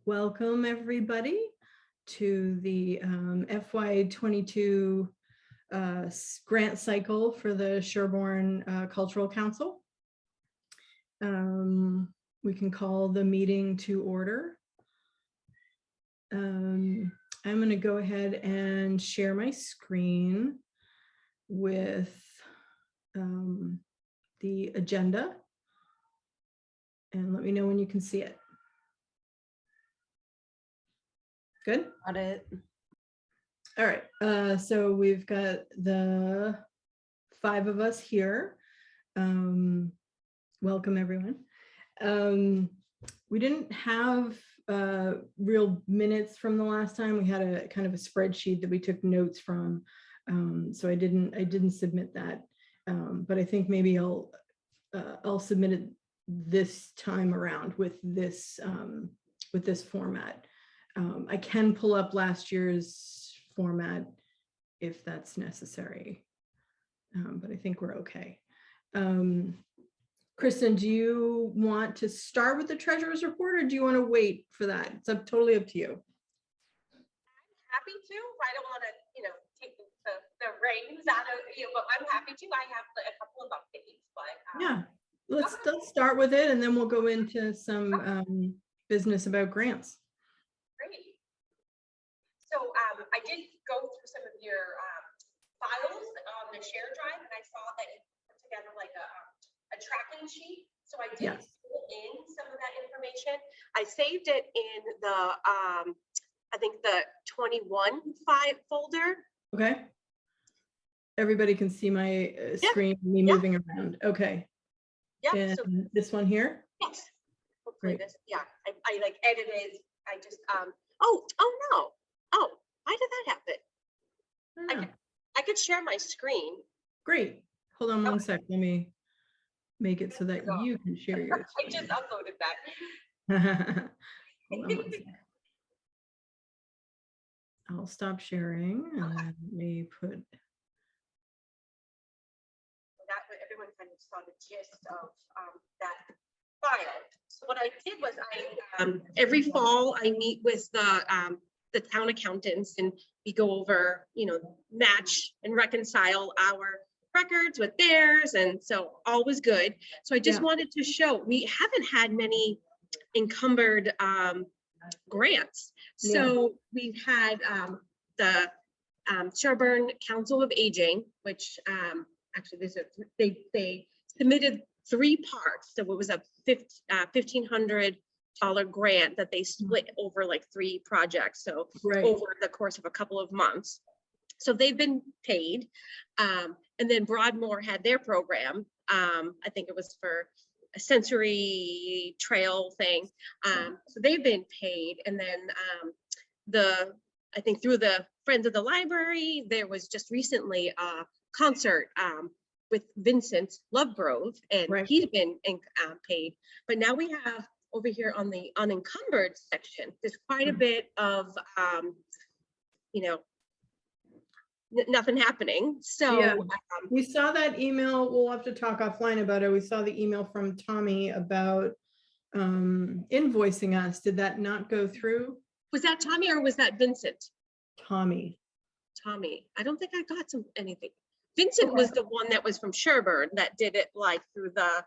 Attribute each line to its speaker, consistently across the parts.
Speaker 1: Welcome everybody to the FY22 grant cycle for the Sherborn Cultural Council. We can call the meeting to order. I'm going to go ahead and share my screen with the agenda, and let me know when you can see it. Good.
Speaker 2: Got it.
Speaker 1: All right. So we've got the 5 of us here. Welcome, everyone. We didn't have real minutes from the last time. We had a kind of a spreadsheet that we took notes from. So I didn't submit that. But I think maybe I'll submit it this time around with this format. I can pull up last year's format if that's necessary, but I think we're okay. Kristen, do you want to start with the treasurer's report, or do you want to wait for that? It's totally up to you.
Speaker 3: I'm happy to. I don't want to, take the reins out of you, but I'm happy to. I have a couple of updates, but
Speaker 1: yeah, let's start with it, and then we'll go into some business about grants.
Speaker 3: Great. So I did go through some of your files on the share drive, and I saw that you put together like a tracking sheet. So I did pull in some of that information. I saved it in the I think the 21 folder. Okay.
Speaker 1: Everybody can see my screen, me moving around. Okay.
Speaker 3: Yeah.
Speaker 1: And
Speaker 3: so
Speaker 1: this one here.
Speaker 3: Yes. Hopefully this. Yeah. I like edited. I just oh no. Oh, why did that happen? I could share my screen.
Speaker 1: Great. Hold on one sec. Let me make it so that you can share your screen.
Speaker 3: I just uploaded
Speaker 1: that. Hold on one sec. I'll stop sharing and then let me put.
Speaker 3: That way everyone kind of saw the gist of that file. So what I did was every fall I meet with the town accountants, and we go over, match and reconcile our records with theirs, and so all was good. So I just wanted to show we haven't had many encumbered grants. So we've had the Sherborn Council of Aging, which actually they submitted 3 parts. So it was a $1,500 grant that they split over like 3 projects. So over the course of a couple of months. So they've been paid. And then Broadmoor had their program. I think it was for a sensory trail thing. So they've been paid. And then I think through the Friends of the Library, there was just recently a concert with Vincent Lovegrove, and he's been paid. But now we have over here on the unencumbered section, there's quite a bit of, nothing happening. So
Speaker 1: we saw that email. We'll have to talk offline about it. We saw the email from Tommy about invoicing us. Did that not go through?
Speaker 3: Was that Tommy or was that Vincent?
Speaker 1: Tommy.
Speaker 3: I don't think I got anything. Vincent was the one that was from Sherborn that did it like through the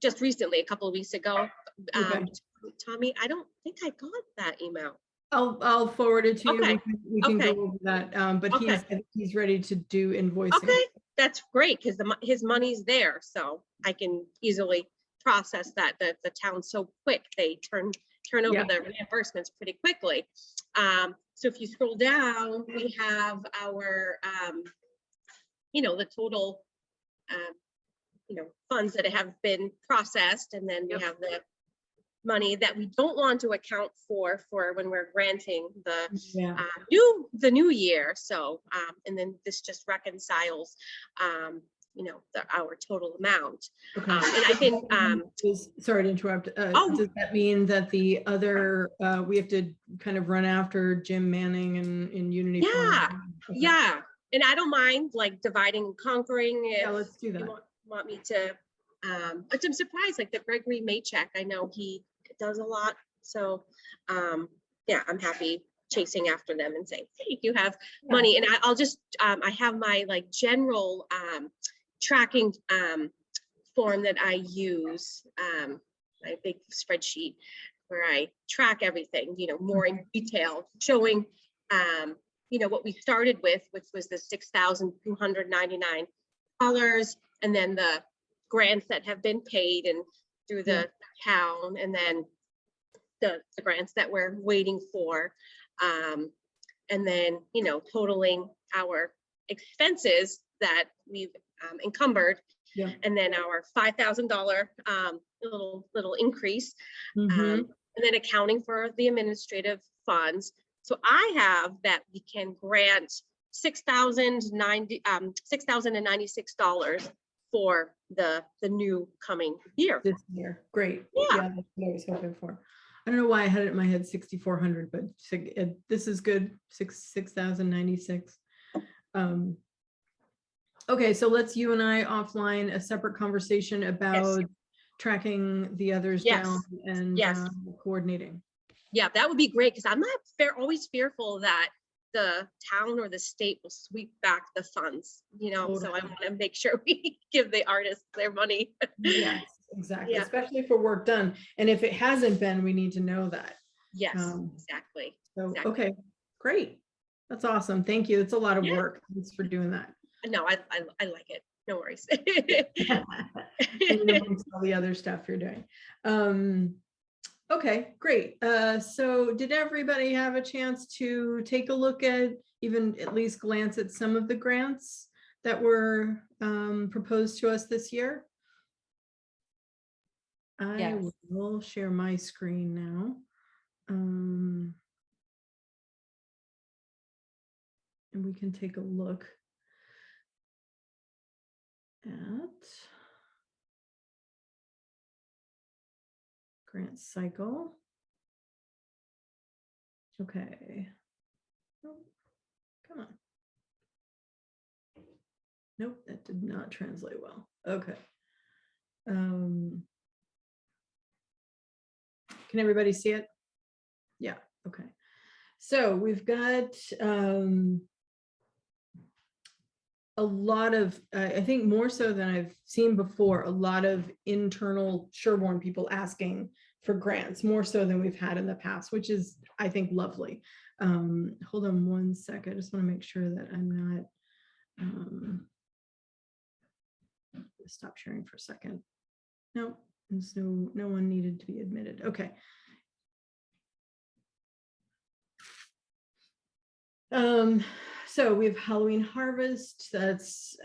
Speaker 3: just recently, a couple of weeks ago. Tommy, I don't think I got that email.
Speaker 1: I'll forward it to you. We can go over that. But he's ready to do invoicing.
Speaker 3: Okay, that's great because his money's there, so I can easily process that. The town's so quick; they turn over the reimbursements pretty quickly. So if you scroll down, we have our, the total, funds that have been processed, and then we have the money that we don't want to account for when we're granting the new year. So and then this just reconciles our total amount. And I can
Speaker 1: sorry to interrupt. Does that mean that the other we have to kind of run after Jim Manning in Unity?
Speaker 3: Yeah, and I don't mind like dividing and conquering if
Speaker 1: let's do that.
Speaker 3: You want me to but I'm surprised, like the Gregory Maycek, I know he does a lot So, yeah, I'm happy chasing after them and saying, hey, you have
Speaker 1: Yeah.
Speaker 3: money. And I'll just, I have my like general tracking form that I use, my big spreadsheet where I track everything, more in detail, showing, what we started with, which was the $6,299, and then the grants that have been paid and through the town, and then the grants that we're waiting for. And then, totaling our expenses that we've encumbered,
Speaker 1: Yeah.
Speaker 3: and then our $5,000 little increase, and then accounting for the administrative funds. So I have that we can grant $6,096 for the new coming year.
Speaker 1: This year. Great.
Speaker 3: Yeah.
Speaker 1: That's what I was hoping for. I don't know why I had it in my head 6,400, but this is good. 6,096. Okay, so let's you and I offline a separate conversation about tracking the others down and coordinating.
Speaker 3: Yeah, that would be great, because I'm not always fearful that the town or the state will sweep back the funds,
Speaker 1: Totally.
Speaker 3: So I want to make sure we give the artists their money.
Speaker 1: Yes, exactly.
Speaker 3: Yeah.
Speaker 1: Especially for work done. And if it hasn't been, we need to know that.
Speaker 3: Yes, exactly.
Speaker 1: So,
Speaker 3: exactly.
Speaker 1: Okay, great. That's awesome. Thank you. It's a lot of work. Thanks for doing that.
Speaker 3: No, I like it. No worries.
Speaker 1: And all the other stuff you're doing. Okay, great. So did everybody have a chance to take a look at, even at least glance at some of the grants that were proposed to us this year? I will share my screen now. And we can take a look at grant cycle. Okay. Oh, come on. Nope, that did not translate well. Okay. Can everybody see it? Yeah, okay. So we've got a lot of, I think more so than I've seen before, a lot of internal Sherborn people asking for grants, more so than we've had in the past, which is, I think, lovely. Hold on one second. I just want to make sure that I'm not, stop sharing for a second. No, there's no one needed to be admitted. Okay. So we have Halloween Harvest, that's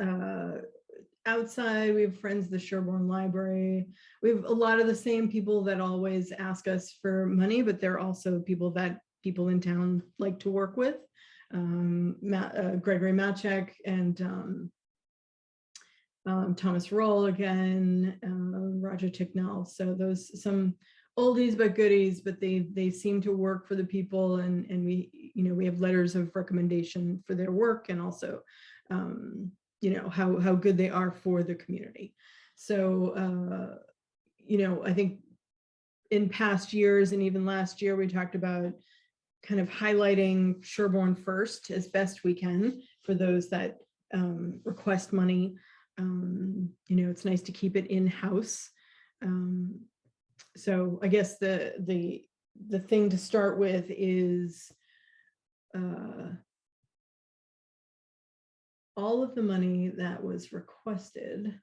Speaker 1: outside. We have Friends of the Sherborn Library. We have a lot of the same people that always ask us for money, but they're also people that people in town like to work with. Gregory Maycek and Thomas Roll again, Roger Ticknell. So those, some oldies but goodies, but they seem to work for the people, and we, we have letters of recommendation for their work, and also how good they are for the community. So I think in past years and even last year we talked about kind of highlighting Sherborn first as best we can for those that request money. It's nice to keep it in-house. So I guess the thing to start with is all of the money that was requested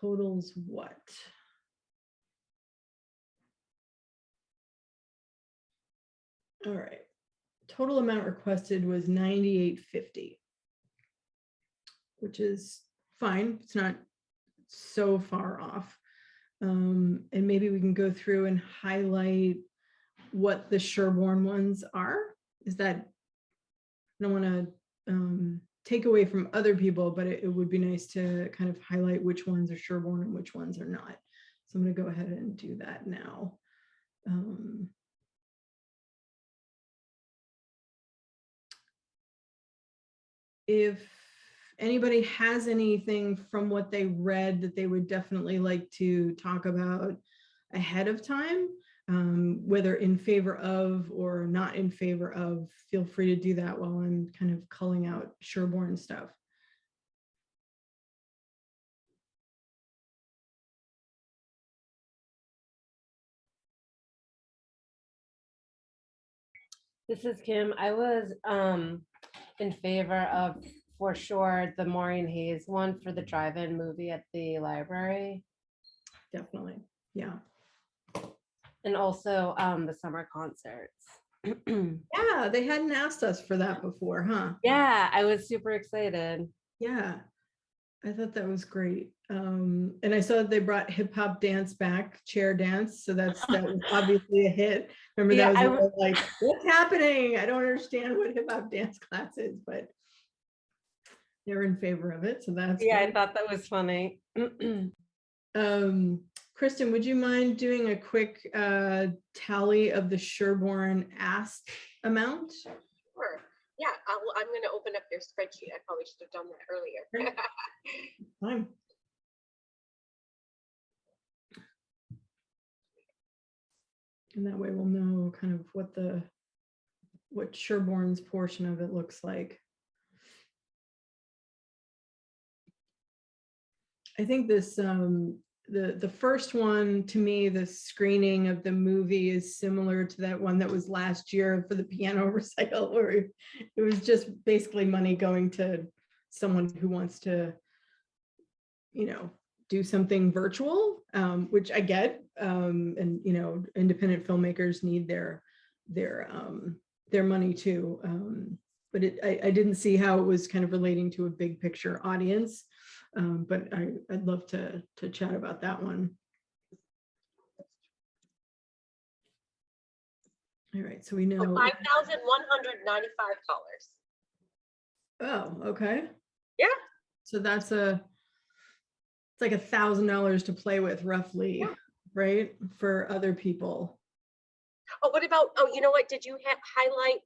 Speaker 1: totals what? All right, total amount requested was $98.50, which is fine. It's not so far off. And maybe we can go through and highlight what the Sherborn ones are. Is that, I don't want to take away from other people, but it would be nice to kind of highlight which ones are Sherborn and which ones are not. So I'm going to go ahead and do that now. If anybody has anything from what they read that they would definitely like to talk about ahead of time, whether in favor of or not in favor of, feel free to do that while I'm kind of culling out Sherborn stuff.
Speaker 2: This is Kim. I was in favor of, for sure, the Maureen Hayes one for the drive-in movie at the library,
Speaker 1: Definitely. Yeah.
Speaker 2: and also the summer concerts.
Speaker 1: Yeah, they hadn't asked us for that before, huh?
Speaker 2: Yeah, I was super excited.
Speaker 1: Yeah, I thought that was great. And I saw that they brought hip hop dance back, chair dance. So that was obviously a hit. Remember
Speaker 2: Yeah,
Speaker 1: that was all like, what's happening? I don't understand what hip hop dance class is, but they're in favor of it. So that's
Speaker 2: yeah, I
Speaker 1: great.
Speaker 2: thought that was funny.
Speaker 1: Kristen, would you mind doing a quick tally of the Sherborn asked amount?
Speaker 3: Sure. Yeah, I'm going to open up your spreadsheet. I probably should have done that earlier.
Speaker 1: Fine. And that way we'll know kind of what Sherborn's portion of it looks like. I think this the first one, to me, the screening of the movie is similar to that one that was last year for the piano recital, where it was just basically money going to someone who wants to, do something virtual, which I get, and independent filmmakers need their money too. But I didn't see how it was kind of relating to a big picture audience. But I'd love to chat about that one. All right, so we know
Speaker 3: $5,195.
Speaker 1: Oh, okay.
Speaker 3: Yeah.
Speaker 1: So it's like $1,000 to play with, roughly, yeah. Right? For other people.
Speaker 3: Oh, what about? Oh, you know what? Did you highlight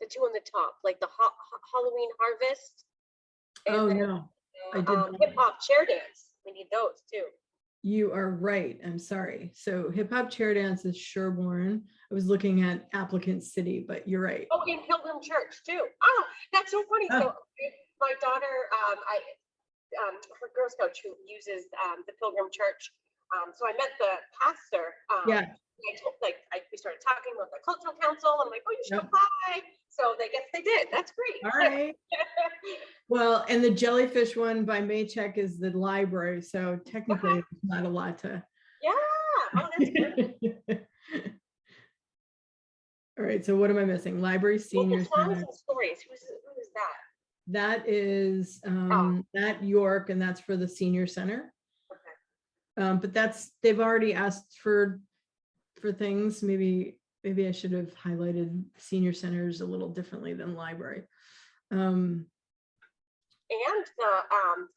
Speaker 3: the two on the top, like the Halloween Harvest?
Speaker 1: Oh no, I did.
Speaker 3: Hip hop chair dance. We need those too.
Speaker 1: You are right. I'm sorry. So hip hop chair dance is Sherborn. I was looking at applicant city, but you're right.
Speaker 3: Oh, in Pilgrim Church too. Oh, that's so funny. Oh. So my daughter, her Girl Scout troop uses the Pilgrim Church. So I met the pastor.
Speaker 1: Yeah.
Speaker 3: We started talking about the cultural council. I'm like, oh, you should apply. So I guess they did. That's great.
Speaker 1: All right. Well, and the jellyfish one by Maycek is the library. So technically it's not a lot to.
Speaker 3: Yeah. Oh, that's good.
Speaker 1: All right. So what am I missing? Library Senior Center.
Speaker 3: Stories. Who is that?
Speaker 1: That is at York, and that's for the Senior Center. Okay. But they've already asked for things. Maybe I should have highlighted Senior Centers a little differently than library.
Speaker 3: And the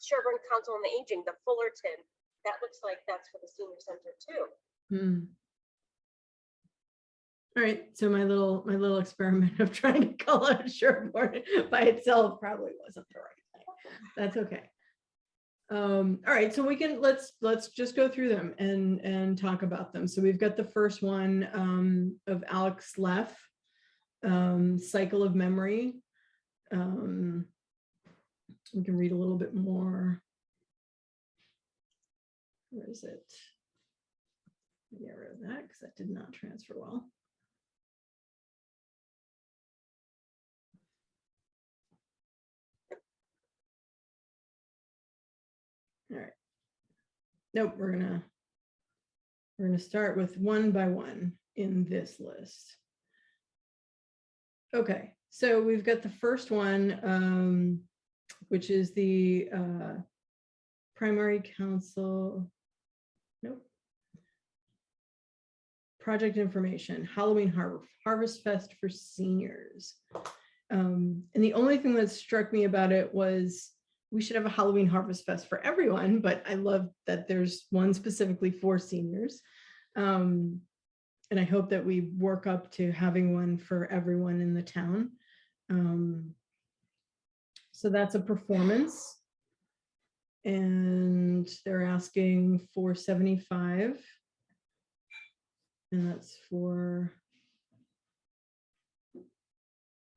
Speaker 3: Sherborn Council on the Aging, the Fullerton, that looks like that's for the Senior Center too.
Speaker 1: All right, so my little experiment of trying to call out Sherborn by itself probably wasn't the right thing. That's okay. All right, so let's just go through them and talk about them. So we've got the first one of Alex Leff, Cycle of Memory. We can read a little bit more. Where is it? Get rid of that because that did not transfer well. All right. Nope, we're gonna start with one by one in this list. Okay, so we've got the first one, which is the primary council. Nope. Project information, Halloween Harvest Fest for seniors. And the only thing that struck me about it was we should have a Halloween Harvest Fest for everyone, but I love that there's one specifically for seniors. And I hope that we work up to having one for everyone in the town. So that's a performance. And they're asking $475. And that's for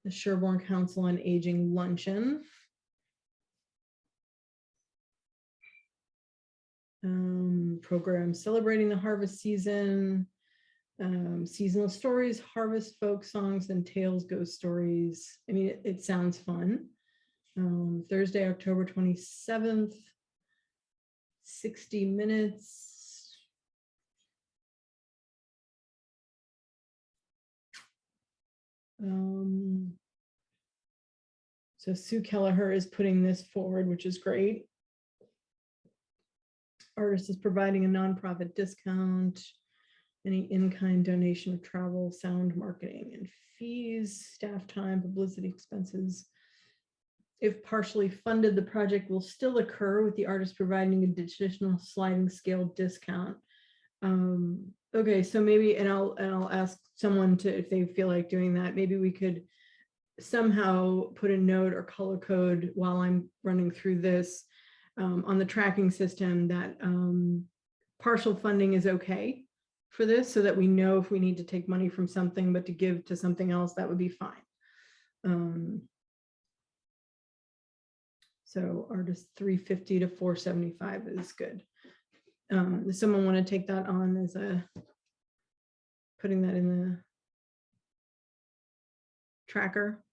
Speaker 1: the Sherborn Council on Aging luncheon. Program celebrating the harvest season, seasonal stories, harvest folk songs, and tales, ghost stories. I mean, it sounds fun. Thursday, October 27th, 60 minutes. So Sue Kelleher is putting this forward, which is great. Artist is providing a nonprofit discount, any in-kind donation of travel, sound, marketing, and fees, staff time, publicity expenses. If partially funded, the project will still occur with the artist providing an additional sliding scale discount. Okay, so maybe, and I'll ask someone to, if they feel like doing that, maybe we could somehow put a note or color code while I'm running through this on the tracking system that partial funding is okay for this, so that we know if we need to take money from something, but to give to something else, that would be fine. So artist 350 to 475 is good. Does someone want to take that on as a, putting that in the tracker?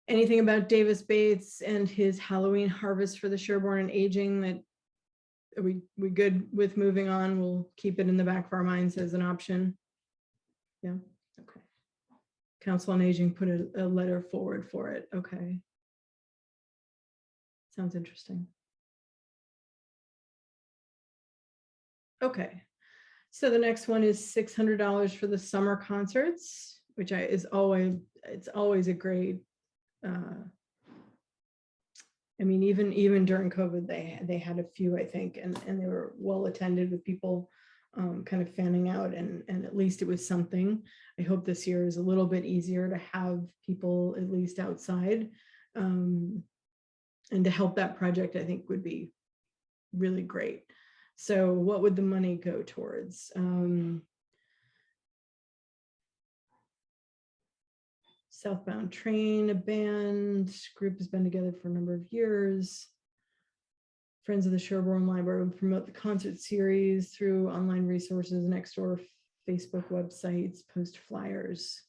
Speaker 1: Anything about Davis Bates and his Halloween harvest for the Sherborn and Aging, that are we good with moving on? We'll keep it in the back of our minds as an option. Yeah, okay. Council on Aging put a letter forward for it. Okay. Sounds interesting. Okay. So the next one is $600 for the summer concerts, which it's always a great, I mean, even during COVID, they had a few, I think, and they were well attended with people kind of fanning out, and at least it was something. I hope this year is a little bit easier to have people at least outside, and to help that project, I think would be really great. So what would the money go towards? Southbound Train, a band group has been together for a number of years. Friends of the Sherborn Library would promote the concert series through online resources, next door Facebook websites, post flyers.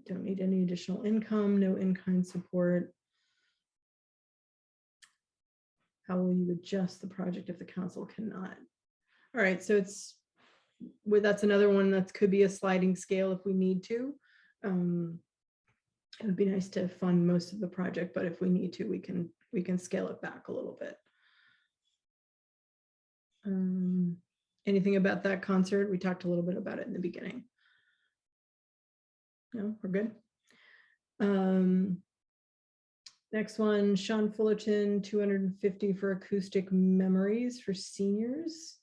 Speaker 1: Don't need any additional income, no in-kind support. How will you adjust the project if the council cannot? All right, so that's another one that could be a sliding scale if we need to. It would be nice to fund most of the project, but if we need to, we can scale it back a little bit. Anything about that concert? We talked a little bit about it in the beginning. No, we're good. Next one, Sean Fullerton, 250 for acoustic memories for seniors.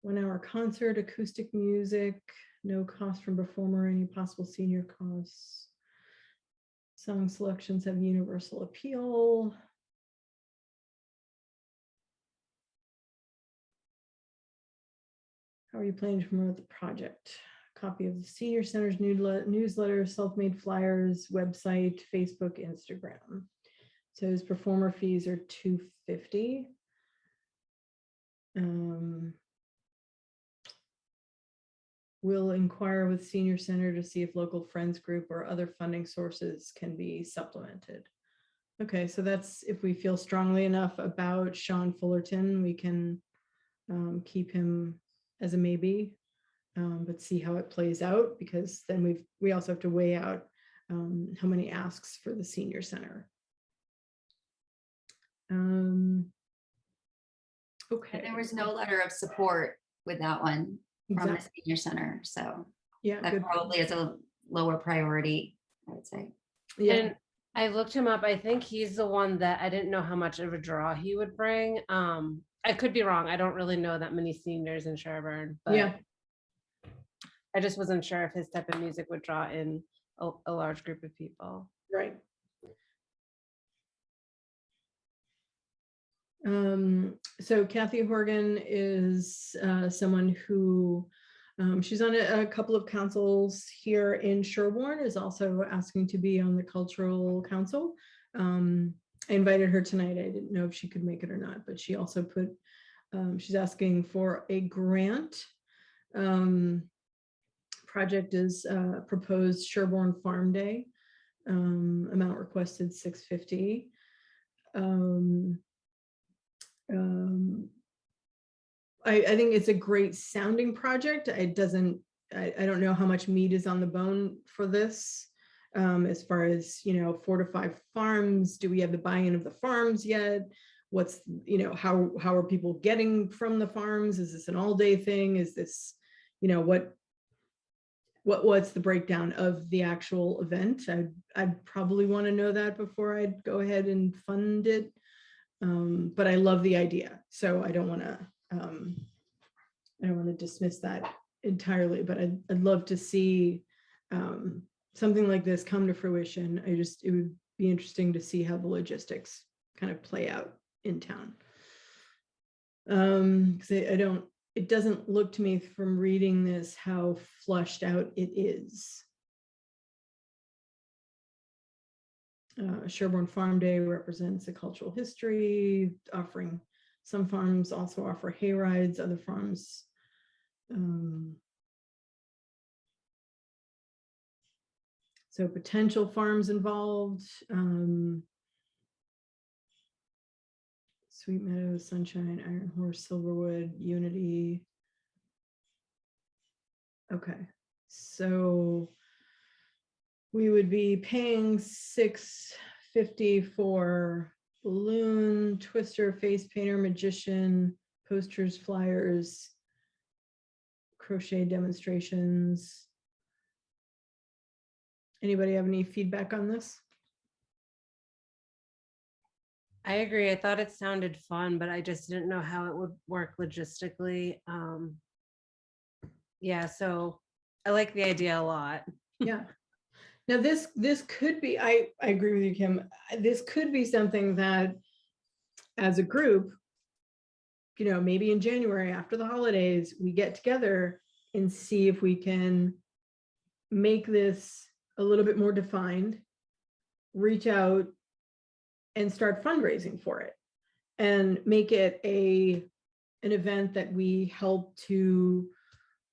Speaker 1: 1 hour concert, acoustic music, no cost from performer, any possible senior costs. Song selections have universal appeal. How are you planning to promote the project? Copy of the Senior Center's newsletter, self-made flyers, website, Facebook, Instagram. So his performer fees are $250. We'll inquire with Senior Center to see if local friends group or other funding sources can be supplemented. Okay, so that's if we feel strongly enough about Sean Fullerton, we can keep him as a maybe, but see how it plays out, because then we also have to weigh out how many asks for the Senior Center. Okay.
Speaker 4: And there was no letter of support with that one from the Senior Center, so
Speaker 1: yeah,
Speaker 4: that probably is a lower priority, I would say.
Speaker 1: Yeah.
Speaker 2: And I looked him up. I think he's the one that I didn't know how much of a draw he would bring. I could be wrong. I don't really know that many seniors in Sherborn, but
Speaker 1: Yeah,
Speaker 2: I just wasn't sure if his type of music would draw in a large group of people.
Speaker 1: right. So Kathy Horgan is someone who she's on a couple of councils here in Sherborn, is also asking to be on the cultural council. I invited her tonight. I didn't know if she could make it or not, but she also put, she's asking for a grant. Project is proposed Sherborn Farm Day. Amount requested $650. I think it's a great sounding project. I don't know how much meat is on the bone for this. As far as, 4 to 5 farms, do we have the buy-in of the farms yet? What's, how are people getting from the farms? Is this an all-day thing? Is this, what's the breakdown of the actual event? I'd probably want to know that before I'd go ahead and fund it. But I love the idea, so I don't want to dismiss that entirely, but I'd love to see something like this come to fruition. It would be interesting to see how the logistics kind of play out in town. Because it doesn't look to me from reading this how flushed out it is. Sherborn Farm Day represents a cultural history, offering, some farms also offer hay rides, other farms so potential farms involved, Sweet Meadows, Sunshine, Iron Horse, Silverwood, Unity. Okay, so we would be paying $650 for balloon, twister, face painter, magician, posters, flyers, crochet demonstrations. Anybody have any feedback on this?
Speaker 2: I agree. I thought it sounded fun, but I just didn't know how it would work logistically. Yeah, so I like the idea a lot.
Speaker 1: Yeah. Now this could be, I agree with you, Kim. This could be something that as a group, maybe in January after the holidays, we get together and see if we can make this a little bit more defined, reach out and start fundraising for it, and make it an event that we help to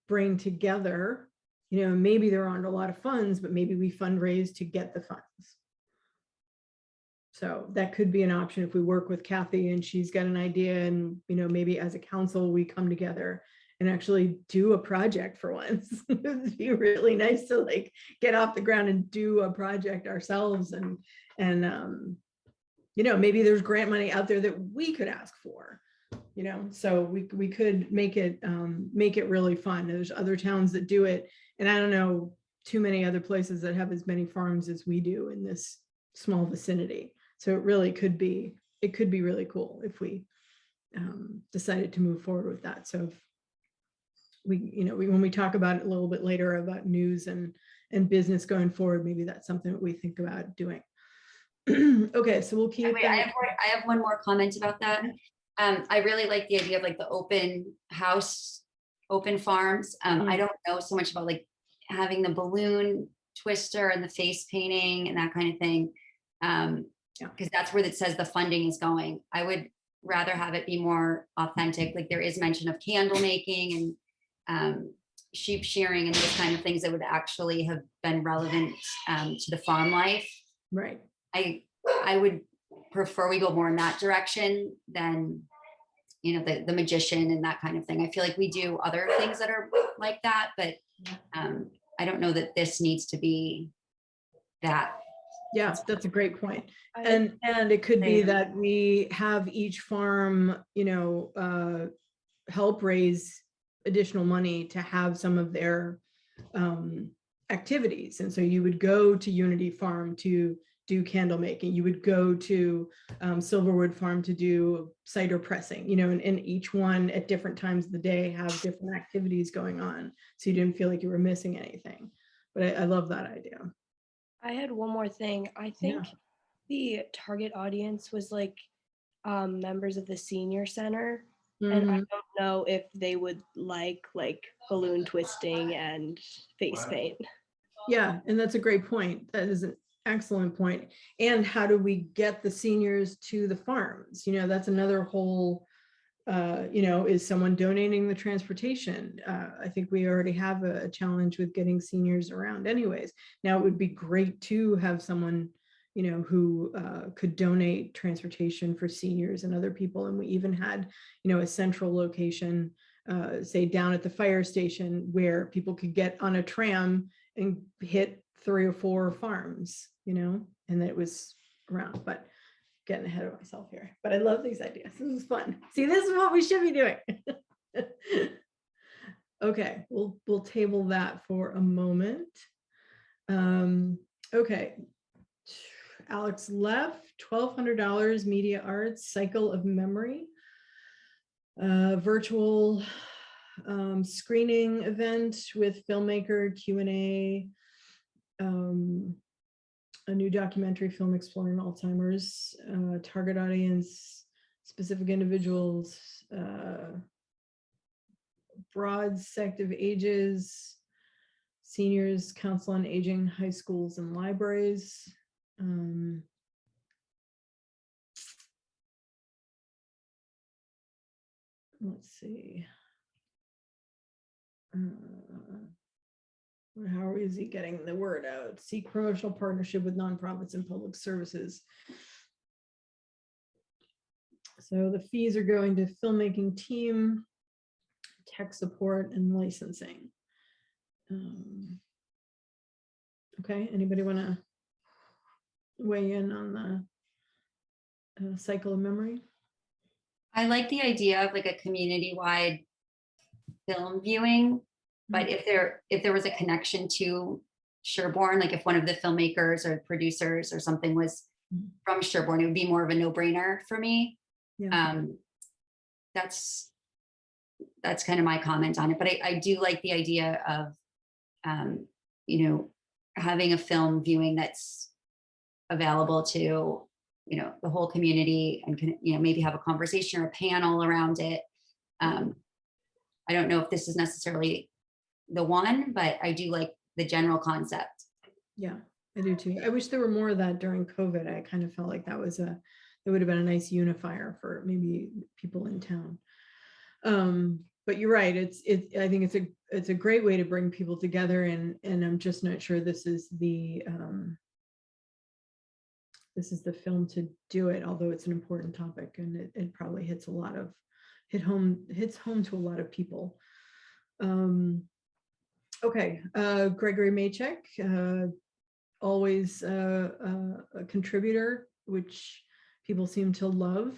Speaker 1: bring together. Maybe there aren't a lot of funds, but maybe we fundraise to get the funds. So that could be an option if we work with Kathy and she's got an idea, and maybe as a council we come together and actually do a project for once. It'd be really nice to get off the ground and do a project ourselves, and maybe there's grant money out there that we could ask for, so we could make it really fun. There's other towns that do it, and I don't know too many other places that have as many farms as we do in this small vicinity. So it really could be really cool if we decided to move forward with that. So if when we talk about it a little bit later about news and business going forward, maybe that's something that we think about doing. Okay, so we'll keep.
Speaker 4: Wait, I have one more comment about that. I really like the idea of the open house, open farms. I don't know so much about having the balloon twister and the face painting and that kind of thing. Because that's where it says the funding is going. I would rather have it be more authentic. There is mention of candle making and sheep shearing and those kind of things that would actually have been relevant to the farm life.
Speaker 1: Right.
Speaker 4: I would prefer we go more in that direction than, the magician and that kind of thing. I feel like we do other things that are like that, but I don't know that this needs to be that.
Speaker 1: Yeah, that's a great point. And it could be that we have each farm, help raise additional money to have some of their activities. And so you would go to Unity Farm to do candle making. You would go to Silverwood Farm to do cider pressing, and each one at different times of the day have different activities going on. So you didn't feel like you were missing anything. But I love that idea.
Speaker 5: I had one more thing. I think the target audience was like members of the senior center. And I don't know if they would like balloon twisting and face paint.
Speaker 1: Yeah, and that's a great point. That is an excellent point. And how do we get the seniors to the farms? That's another whole, is someone donating the transportation? I think we already have a challenge with getting seniors around anyways. Now, it would be great to have someone, who could donate transportation for seniors and other people. And we even had, a central location, say down at the fire station, where people could get on a tram and hit 3 or 4 farms, and that it was around, but getting ahead of myself here. But I love these ideas. This is fun. See, this is what we should be doing. Okay, we'll table that for a moment. Okay. Alex left. $1,200 media arts cycle of memory. Virtual screening event with filmmaker Q&A. A new documentary film exploring Alzheimer's, target audience, specific individuals, broad sect of ages, seniors, council on aging, high schools and libraries. Let's see. How is he getting the word out? Seek promotional partnership with nonprofits and public services. So the fees are going to filmmaking team, tech support, and licensing. Okay, anybody want to weigh in on the cycle of memory?
Speaker 4: I like the idea of like a community-wide film viewing, but if there was a connection to Sherborn, like if one of the filmmakers or producers or something was from Sherborn, it would be more of a no-brainer for me.
Speaker 1: Yeah.
Speaker 4: That's kind of my comment on it, but I do like the idea of having a film viewing that's available to the whole community, and can maybe have a conversation or a panel around it. I don't know if this is necessarily the one, but I do like the general concept.
Speaker 1: Yeah, I do too. I wish there were more of that during COVID. I kind of felt like that would have been a nice unifier for maybe people in town. But you're right. I think it's a great way to bring people together, and I'm just not sure this is the film to do it, although it's an important topic, and it probably hits home to a lot of people. Okay, Gregory Maycek, always a contributor, which people seem to love,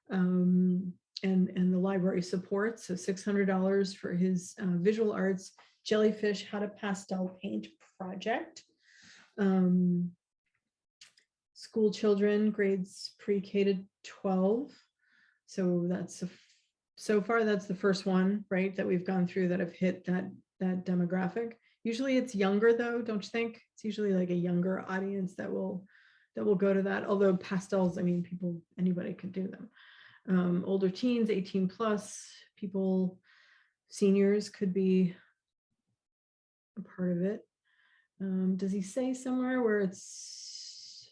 Speaker 1: and the library supports. So $600 for his visual arts jellyfish how to pastel paint project. School children, grades pre-K to 12. So so far that's the first one, right, that we've gone through that have hit that demographic. Usually it's younger though, don't you think? It's usually like a younger audience that will go to that. Although pastels, I mean, anybody could do them. Older teens, 18 plus, people, seniors could be a part of it. Does he say somewhere where it's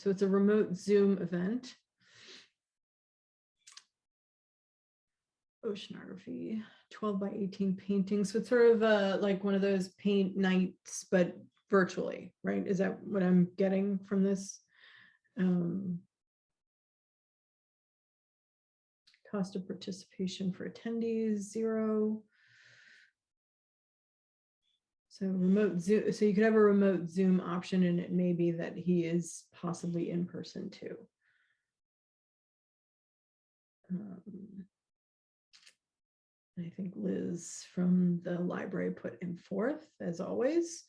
Speaker 1: a remote Zoom event? Oceanography, 12 by 18 paintings. So it's sort of like one of those paint nights, but virtually, right? Is that what I'm getting from this? Cost of participation for attendees, $0. So remote Zoom, so you could have a remote Zoom option, and it may be that he is possibly in person too. I think Liz from the library put him forth, as always.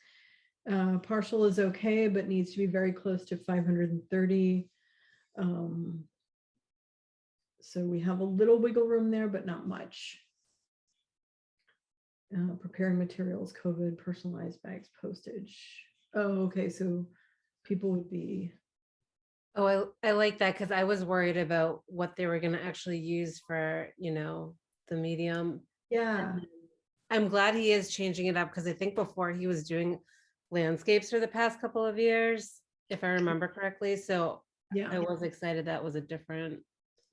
Speaker 1: Partial is okay, but needs to be very close to 530. So we have a little wiggle room there, but not much. Preparing materials, COVID, personalized bags, postage. Oh, okay, so people would be,
Speaker 2: Oh, I like that because I was worried about what they were going to actually use for, the medium.
Speaker 1: yeah,
Speaker 2: I'm glad he is changing it up because I think before he was doing landscapes for the past couple of years, if I remember correctly. So
Speaker 1: yeah.
Speaker 2: I was excited that was a different.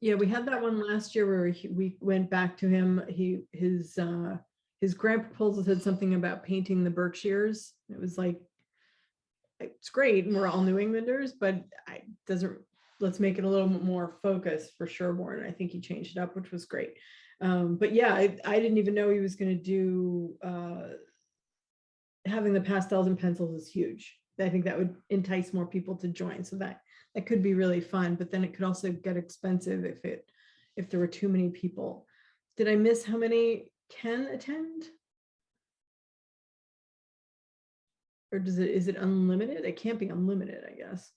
Speaker 1: Yeah, we had that one last year where we went back to him. His grant proposal said something about painting the Berkshires. It was like, it's great, and we're all New Englanders, but let's make it a little more focused for Sherborn. I think he changed it up, which was great. But yeah, I didn't even know he was going to do having the pastels and pencils is huge. I think that would entice more people to join. So that could be really fun, but then it could also get expensive if there were too many people. Did I miss how many can attend? Or is it unlimited? It can't be unlimited, I guess.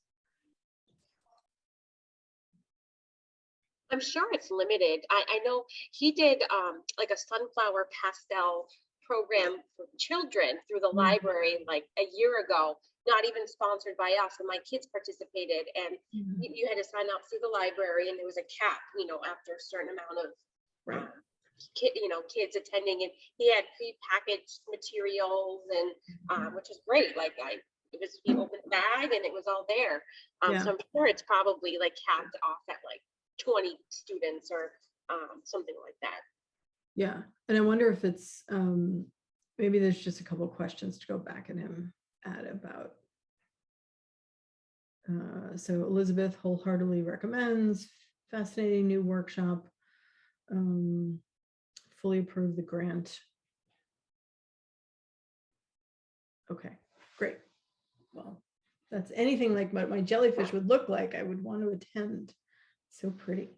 Speaker 3: I'm sure it's limited. I know he did like a sunflower pastel program for children through the library like a year ago, not even sponsored by us, and my kids participated, and you had to sign up through the library, and there was a cap, after a certain amount of
Speaker 1: Right.
Speaker 3: Kids attending, and he had pre-packaged materials, and which is great. Like it was, he opened the bag and it was all there.
Speaker 1: Yeah.
Speaker 3: So I'm sure it's probably like capped off at like 20 students or something like that.
Speaker 1: Yeah, and I wonder if it's maybe there's just a couple of questions to go back at him about. So Elizabeth wholeheartedly recommends, fascinating new workshop, fully approve the grant. Okay, great. Well, that's anything like what my jellyfish would look like. I would want to attend. So pretty.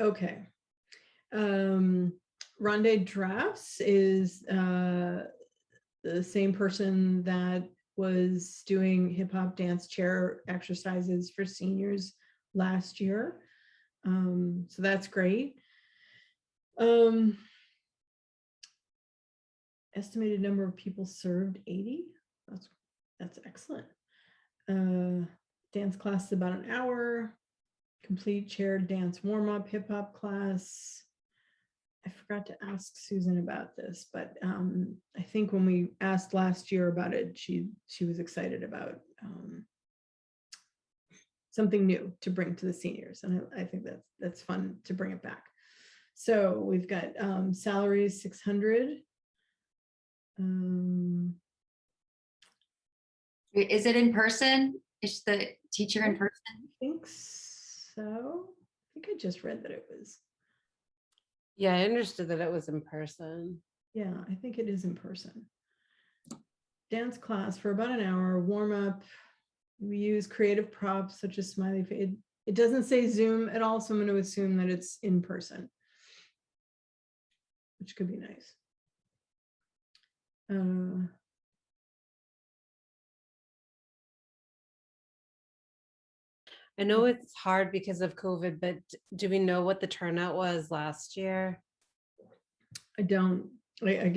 Speaker 1: Okay. Rondé Drafts is the same person that was doing hip hop dance chair exercises for seniors last year. So that's great. Estimated number of people served 80. That's excellent. Dance class is about an hour. Complete chair dance warm-up hip hop class. I forgot to ask Susan about this, but I think when we asked last year about it, she was excited about something new to bring to the seniors, and I think that's fun to bring it back. So we've got salaries 600.
Speaker 4: Is it in person? Is the teacher in person?
Speaker 1: I think so. I think I just read that it was.
Speaker 2: Yeah, I understood that it was in person.
Speaker 1: Yeah, I think it is in person. Dance class for about an hour, warm up. We use creative props such as smiley face. It doesn't say Zoom at all, so I'm going to assume that it's in person, which could be nice.
Speaker 2: I know it's hard because of COVID, but do we know what the turnout was last year?
Speaker 1: I don't. I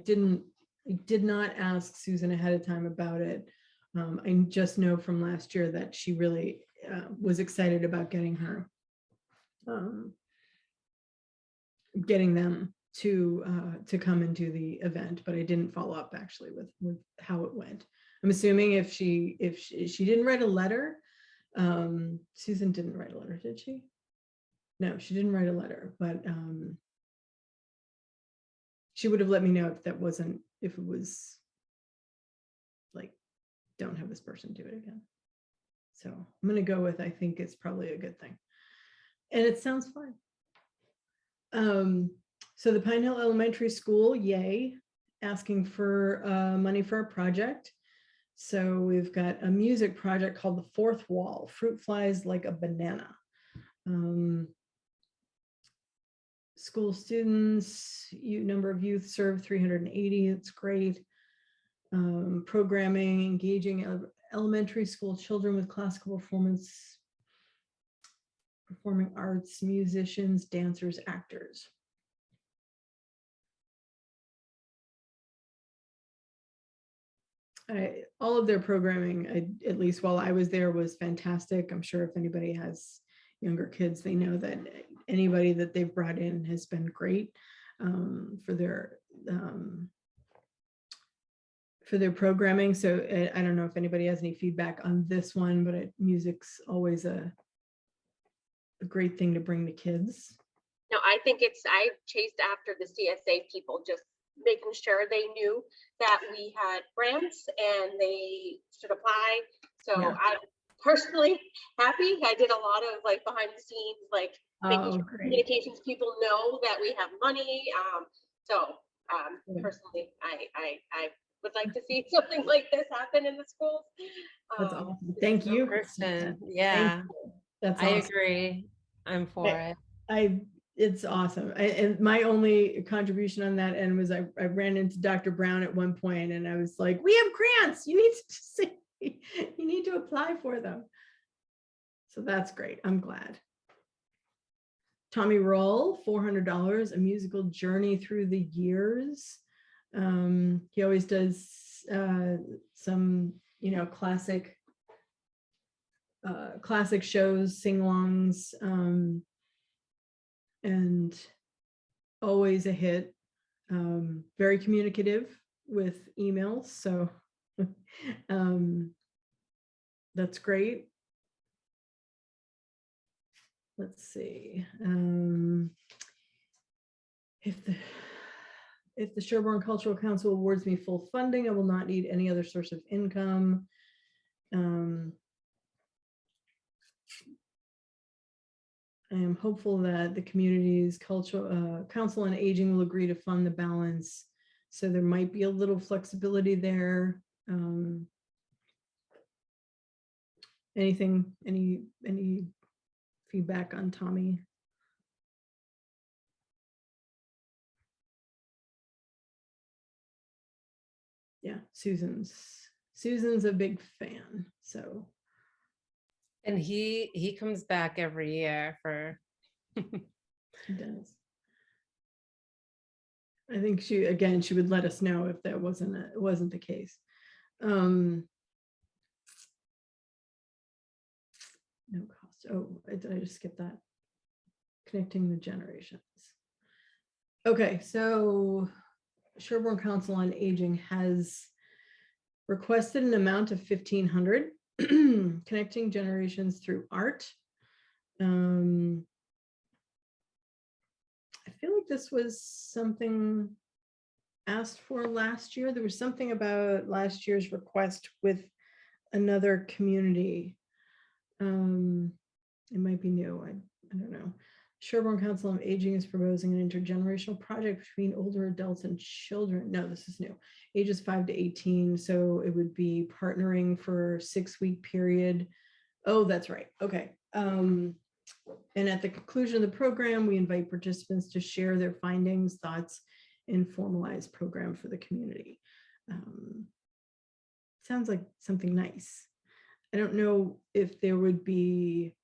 Speaker 1: did not ask Susan ahead of time about it. I just know from last year that she really was excited about getting them to come and do the event, but I didn't follow up actually with how it went. I'm assuming if she didn't write a letter, Susan didn't write a letter, did she? No, she didn't write a letter, but she would have let me know if it was like, don't have this person do it again. So I'm going to go with, I think it's probably a good thing. And it sounds fun. So the Pine Hill Elementary School, yay, asking for money for a project. So we've got a music project called The Fourth Wall, Fruit Flies Like a Banana. School students, number of youth served 380, it's great. programming, engaging elementary school children with classical performance, performing arts, musicians, dancers, actors. All of their programming, at least while I was there, was fantastic. I'm sure if anybody has younger kids, they know that anybody that they've brought in has been great for their programming. So I don't know if anybody has any feedback on this one, but music's always a great thing to bring to kids.
Speaker 3: No, I think I chased after the CSA people, just making sure they knew that we had grants and they should apply. So
Speaker 1: Yeah.
Speaker 3: I'm personally happy. I did a lot of like behind the scenes, like making sure
Speaker 1: Great.
Speaker 3: communications people know that we have money.
Speaker 1: Yeah.
Speaker 3: Personally, I would like to see something like this happen in the schools.
Speaker 1: That's awesome. Thank you,
Speaker 2: Kristen.
Speaker 1: Thank
Speaker 2: Yeah,
Speaker 1: you. That's
Speaker 2: I
Speaker 1: awesome.
Speaker 2: agree. I'm for it.
Speaker 1: It's awesome. And my only contribution on that end was I ran into Dr. Brown at one point and I was like, we have grants. You need to apply for them. So that's great. I'm glad. Tommy Roll, $400, a musical journey through the years. He always does some, classic shows, sing-alongs, and always a hit. Very communicative with emails, so that's great. Let's see. If the Sherborn Cultural Council awards me full funding, I will not need any other source of income. I am hopeful that the community's cultural council on aging will agree to fund the balance. So there might be a little flexibility there. Any feedback on Tommy? Yeah, Susan's a big fan, so.
Speaker 2: And he comes back every year for.
Speaker 1: He does. I think she would let us know if that wasn't the case. No cost. Oh, did I just skip that? Connecting the generations. Okay, so Sherborn Council on Aging has requested an amount of $1,500, connecting generations through art. I feel like this was something asked for last year. There was something about last year's request with another community. It might be new. I don't know. Sherborn Council on Aging is proposing an intergenerational project between older adults and children. No, this is new. Ages 5 to 18. So it would be partnering for a 6-week period. Oh, that's right. Okay. And at the conclusion of the program, we invite participants to share their findings, thoughts, and formalized program for the community. Sounds like something nice. I don't know if there would be,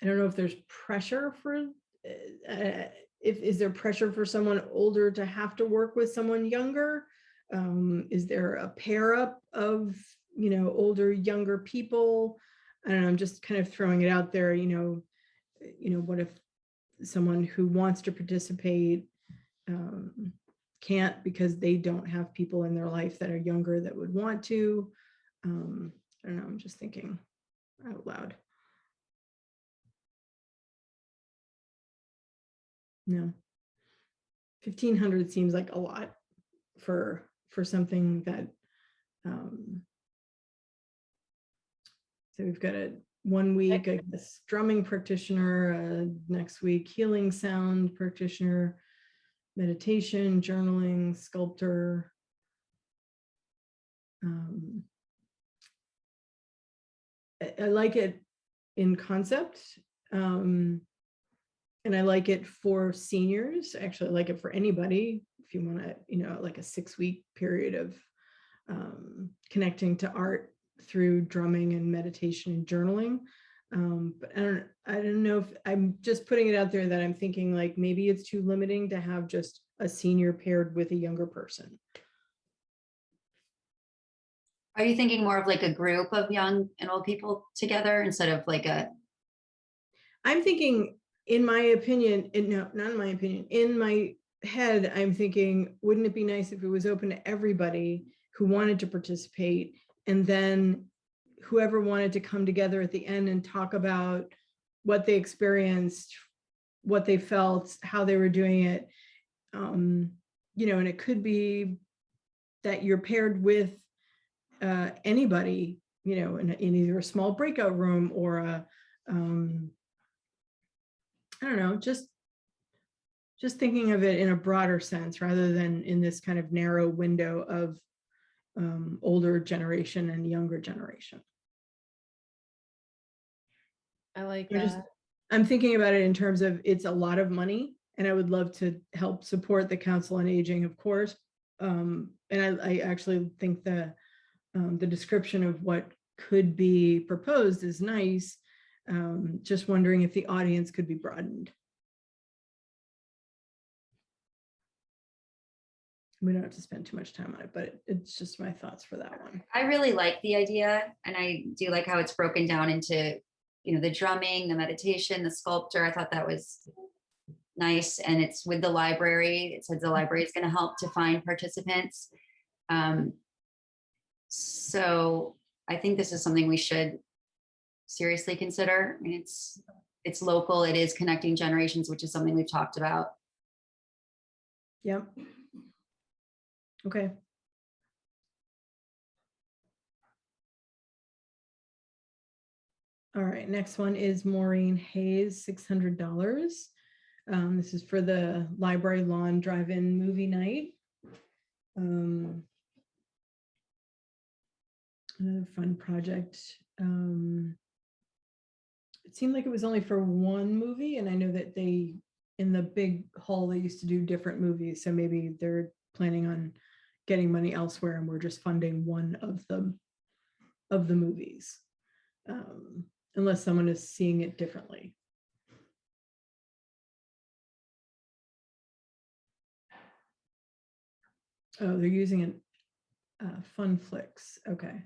Speaker 1: I don't know if there's pressure for, is there pressure for someone older to have to work with someone younger? Is there a pair up of, older, younger people? I don't know, I'm just kind of throwing it out there, what if someone who wants to participate can't because they don't have people in their life that are younger that would want to? I don't know, I'm just thinking out loud. No, 1,500 seems like a lot for something that, so we've got a 1 week, I guess, drumming practitioner, next week, healing sound practitioner, meditation, journaling, sculptor. I like it in concept. And And I like it for seniors. Actually, I like it for anybody. If you want to, like a 6-week period of connecting to art through drumming and meditation and journaling. But I don't know if I'm just putting it out there that I'm thinking like maybe it's too limiting to have just a senior paired with a younger person.
Speaker 4: Are you thinking more of like a group of young and old people together instead of like a?
Speaker 1: I'm thinking, in my opinion, no, not in my opinion, in my head, I'm thinking, wouldn't it be nice if it was open to everybody who wanted to participate, and then whoever wanted to come together at the end and talk about what they experienced, what they felt, how they were doing it. And it could be that you're paired with anybody, in either a small breakout room or a, I don't know, just thinking of it in a broader sense rather than in this kind of narrow window of older generation and younger generation.
Speaker 2: I like
Speaker 1: We're
Speaker 2: that.
Speaker 1: I'm thinking about it in terms of it's a lot of money, and I would love to help support the Council on Aging, of course. And I actually think the description of what could be proposed is nice. Just wondering if the audience could be broadened. We don't have to spend too much time on it, but it's just my thoughts for that one.
Speaker 4: I really like the idea, and I do like how it's broken down into, the drumming, the meditation, the sculptor. I thought that was nice, and it's with the library. It says the library is going to help to find participants. So I think this is something we should seriously consider. I mean, it's local. It is connecting generations, which is something we've talked about.
Speaker 1: Yep. Okay. All right, next one is Maureen Hayes, $600. This is for the Library Lawn Drive-In Movie Night. Another fun project. It seemed like it was only for one movie, and I know that in the big hall, they used to do different movies, so maybe they're planning on getting money elsewhere, and we're just funding one of the movies, unless someone is seeing it differently. Oh, they're using an Fun Flicks. Okay.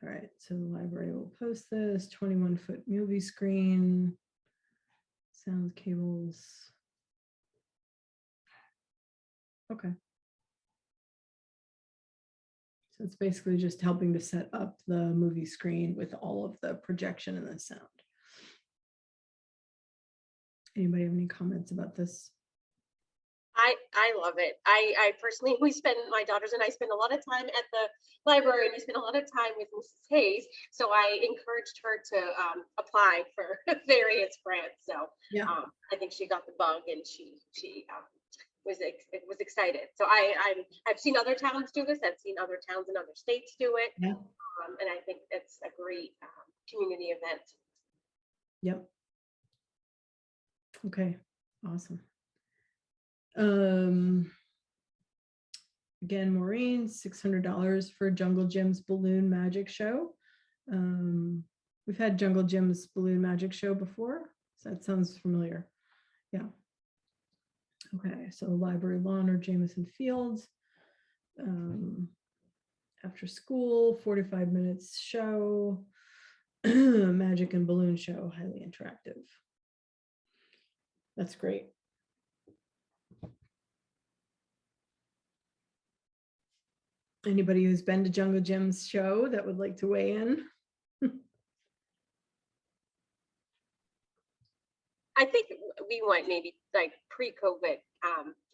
Speaker 1: All right, so the library will post this 21-foot movie screen, sound cables. Okay. So it's basically just helping to set up the movie screen with all of the projection and the sound. Anybody have any comments about this?
Speaker 3: I love it. I personally, my daughters and I spend a lot of time at the library, and we spend a lot of time with Mrs. Hayes. So I encouraged her to apply for various grants. So
Speaker 1: Yeah.
Speaker 3: I think she got the bug, and she was excited. So I've seen other towns do this. I've seen other towns in other states do it.
Speaker 1: Yeah.
Speaker 3: And I think it's a great community event.
Speaker 1: Yep. Okay, awesome. Again, Maureen, $600 for Jungle Jim's Balloon Magic Show. We've had Jungle Jim's Balloon Magic Show before, so that sounds familiar. Yeah. Okay, so Library Lawn or Jameson Fields. After school, 45 minutes show. Magic and Balloon Show, highly interactive. That's great. Anybody who's been to Jungle Jim's show that would like to weigh in?
Speaker 3: I think we went maybe like pre-COVID.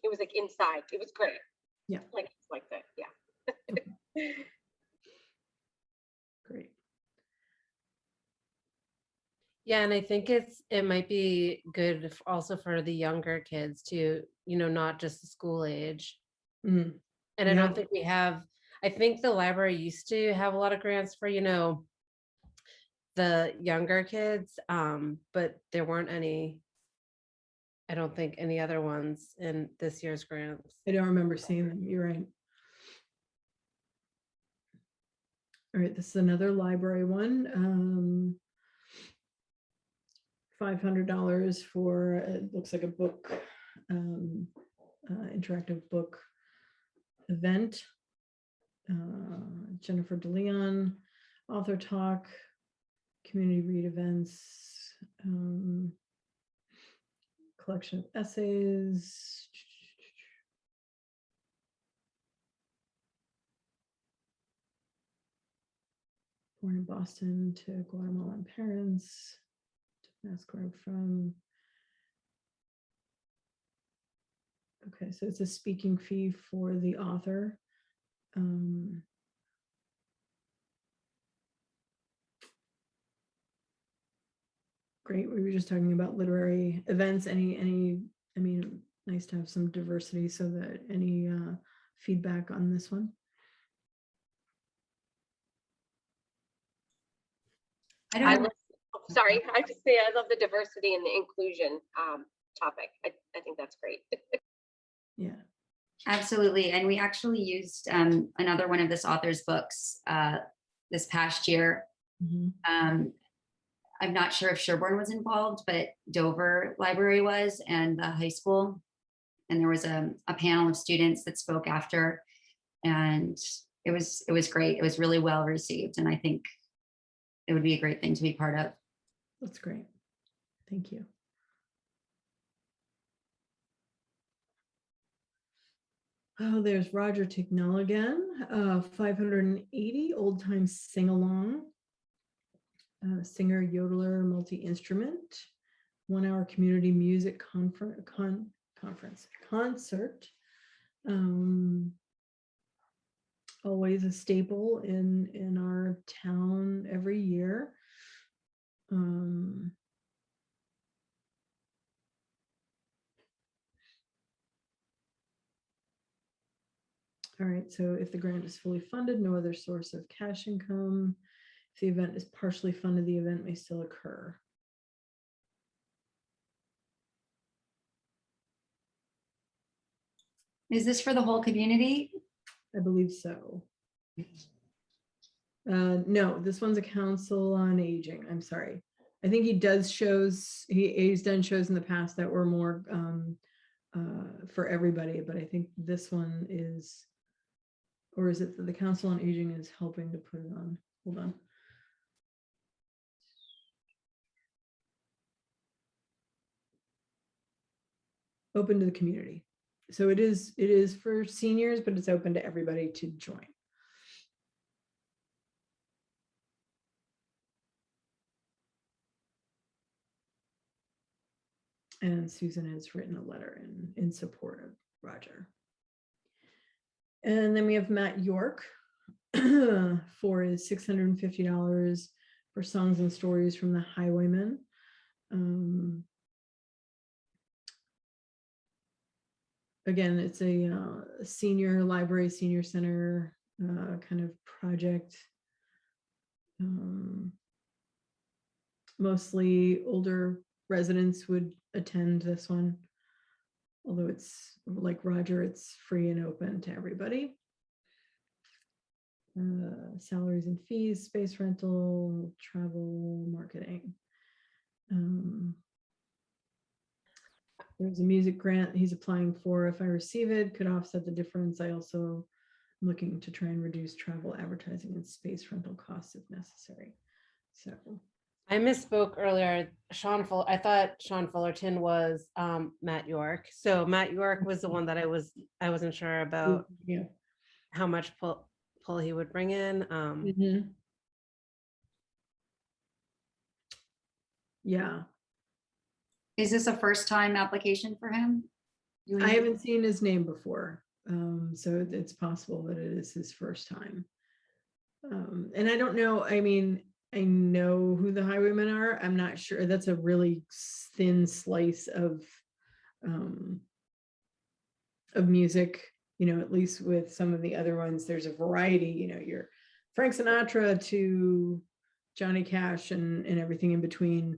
Speaker 3: It was like inside. It was great.
Speaker 1: Yeah.
Speaker 3: Like that. Yeah.
Speaker 1: Okay. Great.
Speaker 2: Yeah, and I think it might be good also for the younger kids to, not just the school age.
Speaker 1: Mm.
Speaker 2: And I don't think I think the library used to have a lot of grants for, the younger kids, but there weren't any, I don't think any other ones in this year's grants.
Speaker 1: I don't remember seeing them. You're right. All right, this is another library one. $500 for, it looks like a book, interactive book event. Jennifer DeLeon, author talk, community read events, collection of essays. Born in Boston to Guatemalan parents, to Mass where I'm from. Okay, so it's a speaking fee for the author. Great, we were just talking about literary events. I mean, nice to have some diversity, so that any feedback on this one?
Speaker 4: I
Speaker 3: I
Speaker 4: don't,
Speaker 3: love, sorry, I just say I love the diversity and the inclusion topic. I think that's great.
Speaker 1: Yeah.
Speaker 4: absolutely. And we actually used another one of this author's books this past year.
Speaker 1: Mhm.
Speaker 4: I'm not sure if Sherborn was involved, but Dover Library was, and the high school. And there was a panel of students that spoke after, and it was great. It was really well received, and I think it would be a great thing to be part of.
Speaker 1: That's great. Thank you. Oh, there's Roger Tignell again, 580 old time sing along. Singer, yodeler, multi-instrument, 1 hour community music concert. Always a staple in our town every year. All right, so if the grant is fully funded, no other source of cash income. If the event is partially funded, the event may still occur.
Speaker 4: Is this for the whole community?
Speaker 1: I believe so. No, this one's a council on aging. I'm sorry. I think he does shows, he's done shows in the past that were more for everybody, but I think this one is, or is it that the council on aging is helping to put it on? Hold on. Open to the community. So it is for seniors, but it's open to everybody to join. And Susan has written a letter in support of Roger. And then we have Matt York for his $650 for songs and stories from the Highwaymen. Again, it's a senior library, senior center kind of project. Mostly older residents would attend this one, although it's like Roger, it's free and open to everybody. Salaries and fees, space rental, travel, marketing. There's a music grant he's applying for. If I receive it, could offset the difference. I also am looking to try and reduce travel, advertising, and space rental costs if necessary. So
Speaker 2: I misspoke earlier. I thought Sean Fullerton was Matt York. So Matt York was the one that I wasn't sure about
Speaker 1: yeah.
Speaker 2: how much pull he would bring in.
Speaker 1: Yeah.
Speaker 4: Is this a first time application for him?
Speaker 1: I haven't seen his name before. So it's possible that it is his first time. And I don't know, I mean, I know who the Highwaymen are. I'm not sure. That's a really thin slice of music, at least with some of the other ones, there's a variety, your Frank Sinatra to Johnny Cash and everything in between.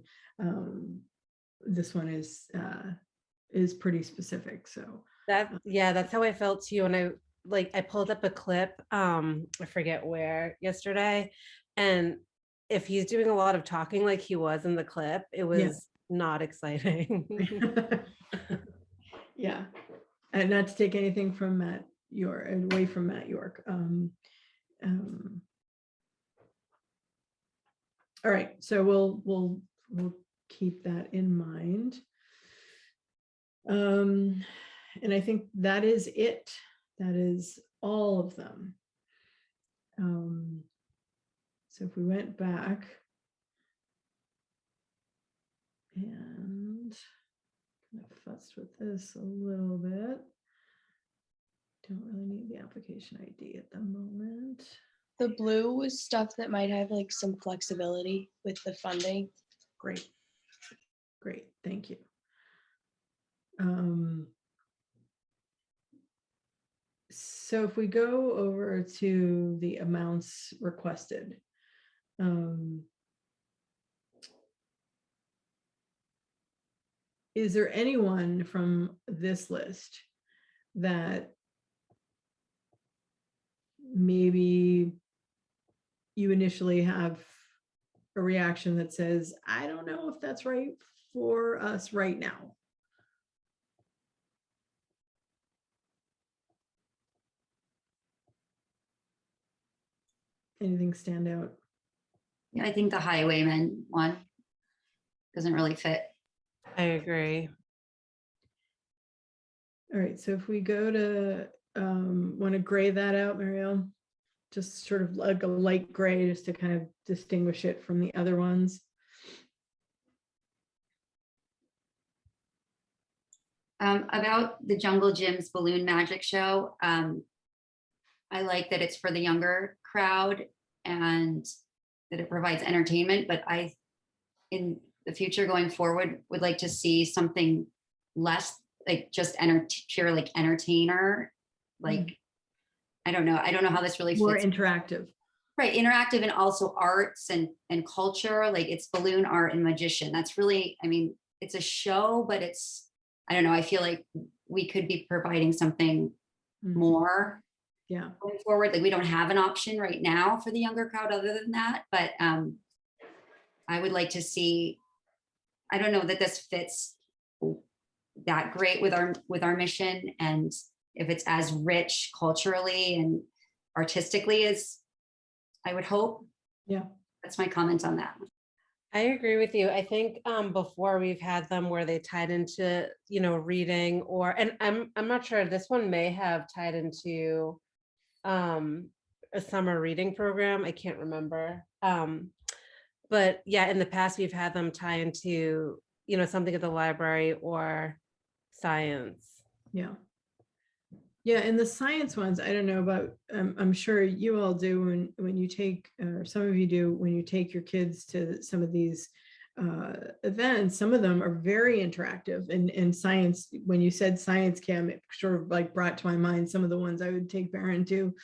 Speaker 1: This one is pretty specific. So
Speaker 2: That's how I felt too. And I pulled up a clip, I forget where yesterday. And if he's doing a lot of talking like he was in the clip, it was not exciting.
Speaker 1: yeah, and not to take anything from away from Matt York. All right, so we'll keep that in mind. And I think that is it. That is all of them. So if we went back and kind of fussed with this a little bit. Don't really need the application ID at the moment.
Speaker 5: The blue was stuff that might have like some flexibility with the funding.
Speaker 1: Great. Great, thank you. So if we go over to the amounts requested, is there anyone from this list that maybe you initially have a reaction that says, I don't know if that's right for us right now? Anything stand out?
Speaker 4: Yeah, I think the highwayman one doesn't really fit.
Speaker 2: I agree.
Speaker 1: All right, so if we go to, want to gray that out, Marielle? Just sort of like a light gray, just to kind of distinguish it from the other ones.
Speaker 4: About the Jungle Gym's balloon magic show, I like that it's for the younger crowd and that it provides entertainment, but I, in the future going forward, would like to see something less like just pure like entertainer. Like, I don't know how this really fits.
Speaker 1: More interactive.
Speaker 4: Right, interactive, and also arts and culture. Like, it's balloon art and magician. That's really, I mean, it's a show, but it's, I don't know, I feel like we could be providing something more going forward. Like, we don't have an option right now for the younger crowd other than that, but I would like to see, I don't know that this fits that great with our mission, and if it's as rich culturally and artistically as I would hope.
Speaker 1: Yeah,
Speaker 4: that's my comment on that.
Speaker 2: I agree with you. I think before we've had them where they tied into, reading, and I'm not sure, this one may have tied into a summer reading program. I can't remember. But yeah, in the past we've had them tie into, something at the library or science.
Speaker 1: Yeah. Yeah, and the science ones, I don't know about, I'm sure you all do when you take, or some of you do, when you take your kids to some of these events. Some of them are very interactive, and science, when you said science, Cam, it sort of like brought to my mind some of the ones I would take Barron to,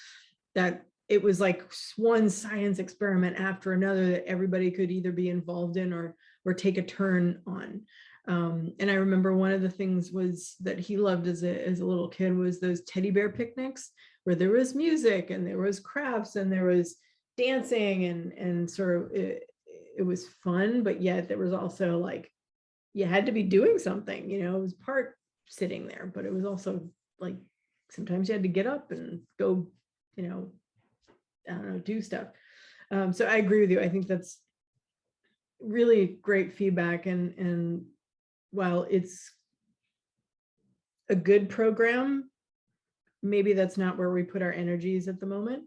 Speaker 1: that it was like one science experiment after another that everybody could either be involved in or take a turn on. And I remember one of the things was that he loved as a little kid was those teddy bear picnics where there was music and there was crafts and there was dancing and sort of it was fun, but yet there was also like, you had to be doing something, it was part sitting there, but it was also like, sometimes you had to get up and go, I don't know, do stuff. So I agree with you. I think that's really great feedback, and while it's a good program, maybe that's not where we put our energies at the moment.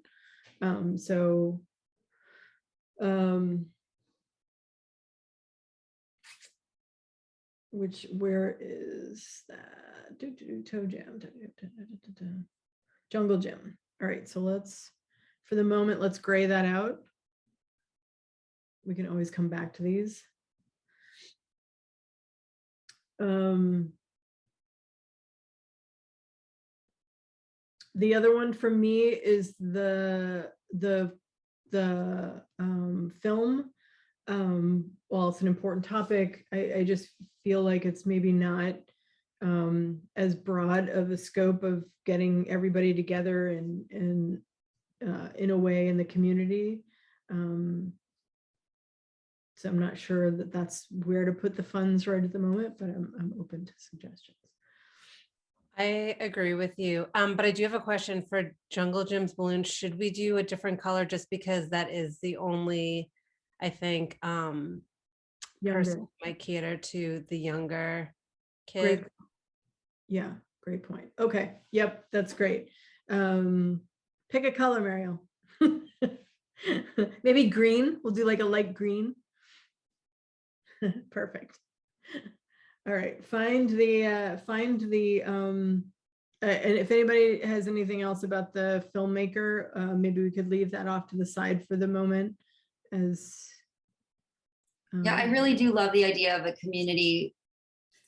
Speaker 1: Where is that? Toe Jam, Jungle Gym. All right, so let's, for the moment, let's gray that out. We can always come back to these. The other one for me is the film while it's an important topic, I just feel like it's maybe not as broad of a scope of getting everybody together and in a way in the community. So I'm not sure that that's where to put the funds right at the moment, but I'm open to suggestions.
Speaker 2: I agree with you. But I do have a question for Jungle Jim's balloon. Should we do a different color just because that is the only, I think, person
Speaker 1: Younger,
Speaker 2: who might cater to the younger
Speaker 1: great.
Speaker 2: kids?
Speaker 1: Yeah, great point. Okay, yep, that's great. Pick a color, Mariel. Maybe green. We'll do like a light green. Perfect. All right, find the and if anybody has anything else about the filmmaker, maybe we could leave that off to the side for the moment as
Speaker 4: Yeah, I really do love the idea of a community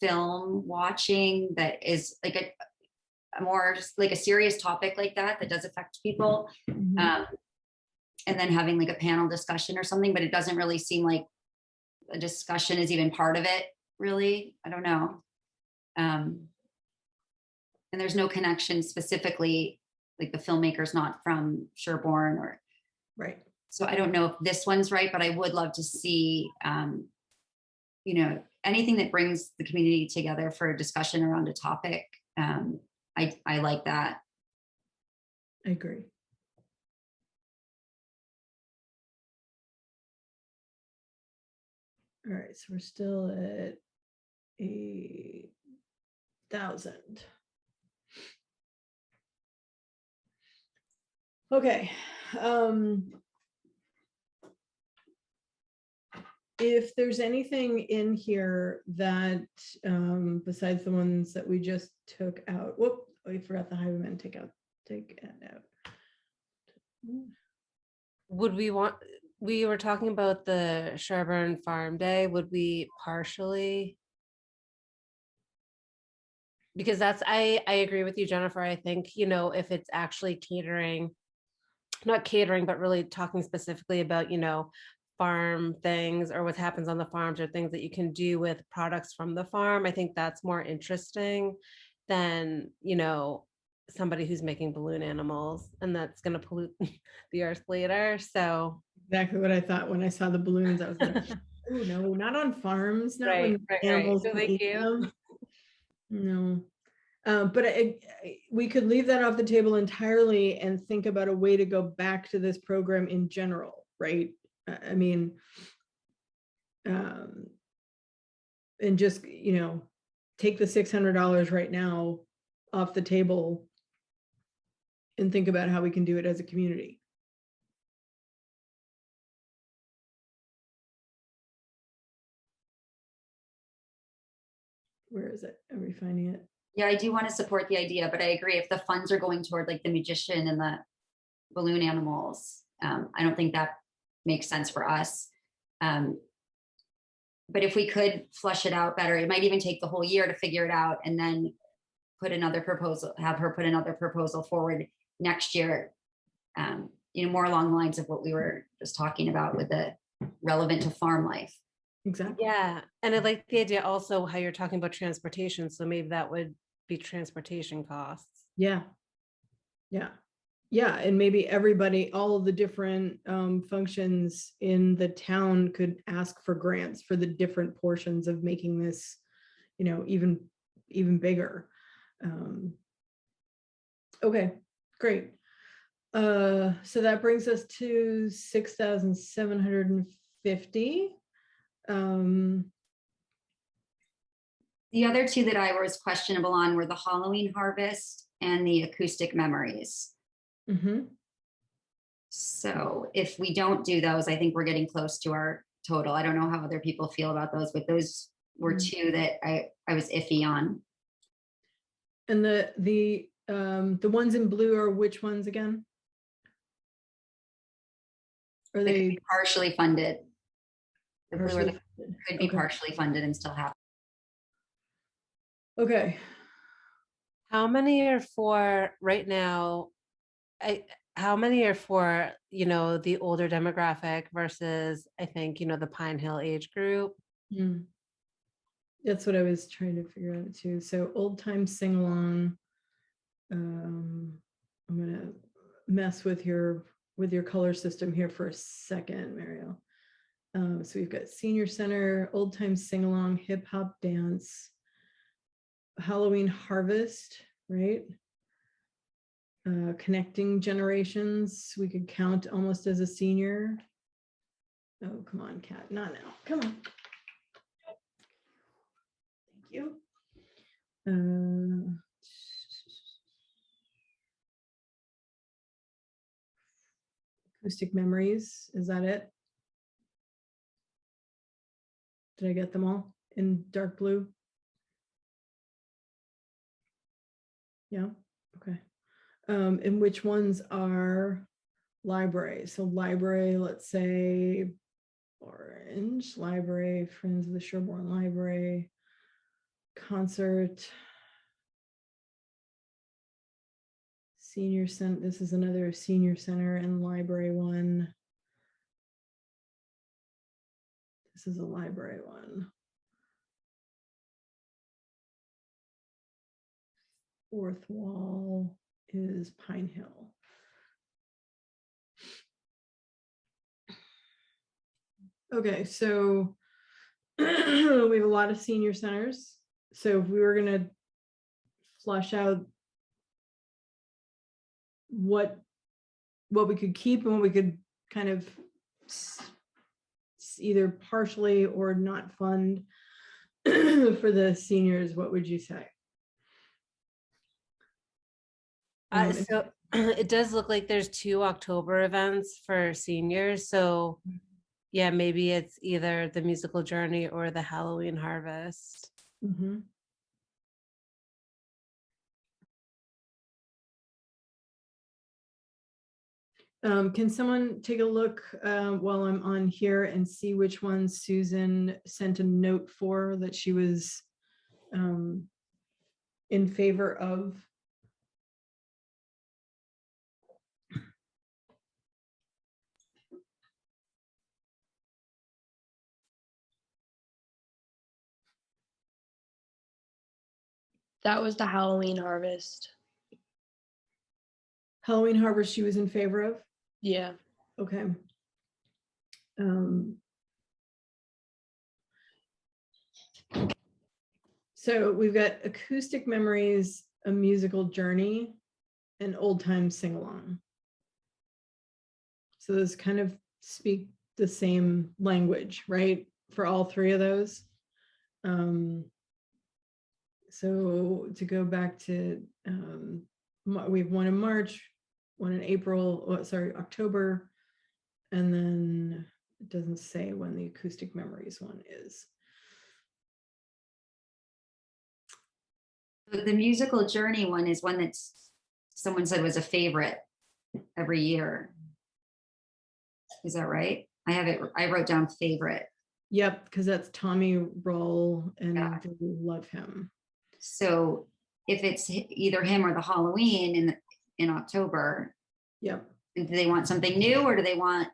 Speaker 4: film watching that is like a more like a serious topic like that does affect people.
Speaker 1: Mhm.
Speaker 4: And then having like a panel discussion or something, but it doesn't really seem like a discussion is even part of it, really. I don't know. And there's no connection specifically, like the filmmaker's not from Sherborn or,
Speaker 1: Right.
Speaker 4: so I don't know if this one's right, but I would love to see, you know, anything that brings the community together for a discussion around a topic. I like that.
Speaker 1: I agree. All right, so we're still at 8,000. Okay. If there's anything in here that, besides the ones that we just took out, whoop, we forgot the highwayman, take it out.
Speaker 2: Would we want, we were talking about the Sherborn Farm Day, would we partially? Because that's, I agree with you, Jennifer. I think, you know, if it's actually catering, not catering, but really talking specifically about, you know, farm things or what happens on the farms or things that you can do with products from the farm. I think that's more interesting than, you know, somebody who's making balloon animals and that's going to pollute the earth later. So
Speaker 1: Exactly what I thought when I saw the balloons. I was like, oh no, not on farms, not
Speaker 2: right,
Speaker 1: when
Speaker 2: right.
Speaker 1: animals
Speaker 2: So
Speaker 1: can
Speaker 2: thank
Speaker 1: eat
Speaker 2: you.
Speaker 1: them. No. But we could leave that off the table entirely and think about a way to go back to this program in general, right? I mean, and just, you know, take the $600 right now off the table and think about how we can do it as a community. Where is it? Are we finding it?
Speaker 4: Yeah, I do want to support the idea, but I agree if the funds are going toward like the magician and the balloon animals, I don't think that makes sense for us. But if we could flush it out better, it might even take the whole year to figure it out and then put another proposal, have her put another proposal forward next year. You know, more along the lines of what we were just talking about with the relevant to farm life.
Speaker 1: Exactly.
Speaker 2: Yeah. And I like the idea also how you're talking about transportation. So maybe that would be transportation costs.
Speaker 1: Yeah. Yeah. Yeah. And maybe everybody, all of the different functions in the town could ask for grants for the different portions of making this, you know, even bigger. Okay, great. So that brings us to 6,750.
Speaker 4: The other two that I was questionable on were the Halloween harvest and the acoustic memories.
Speaker 1: Mm-hmm.
Speaker 4: So if we don't do those, I think we're getting close to our total. I don't know how other people feel about those, but those were two that I was iffy on.
Speaker 1: And the ones in blue are which ones again? Are
Speaker 4: They could
Speaker 1: they
Speaker 4: be partially funded. The blue
Speaker 1: partially
Speaker 4: could be
Speaker 1: okay.
Speaker 4: partially funded and still happen.
Speaker 1: Okay.
Speaker 2: How many are for right now? how many are for, the older demographic versus, I think, the Pine Hill age group?
Speaker 1: Mm. That's what I was trying to figure out too. So old time sing along. I'm gonna mess with your color system here for a second, Mario. So we've got senior center, old time sing along, hip hop dance, Halloween harvest, right? Connecting generations, we could count almost as a senior. Oh, come on, Kat, not now. Come on. Thank you. Acoustic memories, is that it? Did I get them all in dark blue? Yeah, okay. And which ones are library? So library, let's say orange, library, Friends of the Sherborn Library, concert, senior center. This is another senior center and library one. This is a library one. Fourth wall is Pine Hill. Okay, so we have a lot of senior centers. So if we were going to flush out what we could keep and what we could kind of either partially or not fund for the seniors, what would you say?
Speaker 2: So it does look like there's 2 October events for seniors. So yeah, maybe it's either the musical journey or the Halloween harvest.
Speaker 1: Mhm. Can someone take a look while I'm on here and see which one Susan sent a note for that she was in favor of?
Speaker 5: That was the Halloween harvest.
Speaker 1: Halloween harvest she was in favor of?
Speaker 5: Yeah.
Speaker 1: Okay. So we've got acoustic memories, a musical journey, and old time sing along. So those kind of speak the same language, right? For all 3 of those. So to go back to, we have one in March, one in April, October, and then it doesn't say when the acoustic memories one is.
Speaker 4: The musical journey one is one that's someone said was a favorite every year. Is that right? I have it, I wrote down favorite.
Speaker 1: Yep, because that's Tommy Roll and
Speaker 4: Yeah.
Speaker 1: they love him.
Speaker 4: So if it's either him or the Halloween in October,
Speaker 1: Yep.
Speaker 4: do they want something new or do they want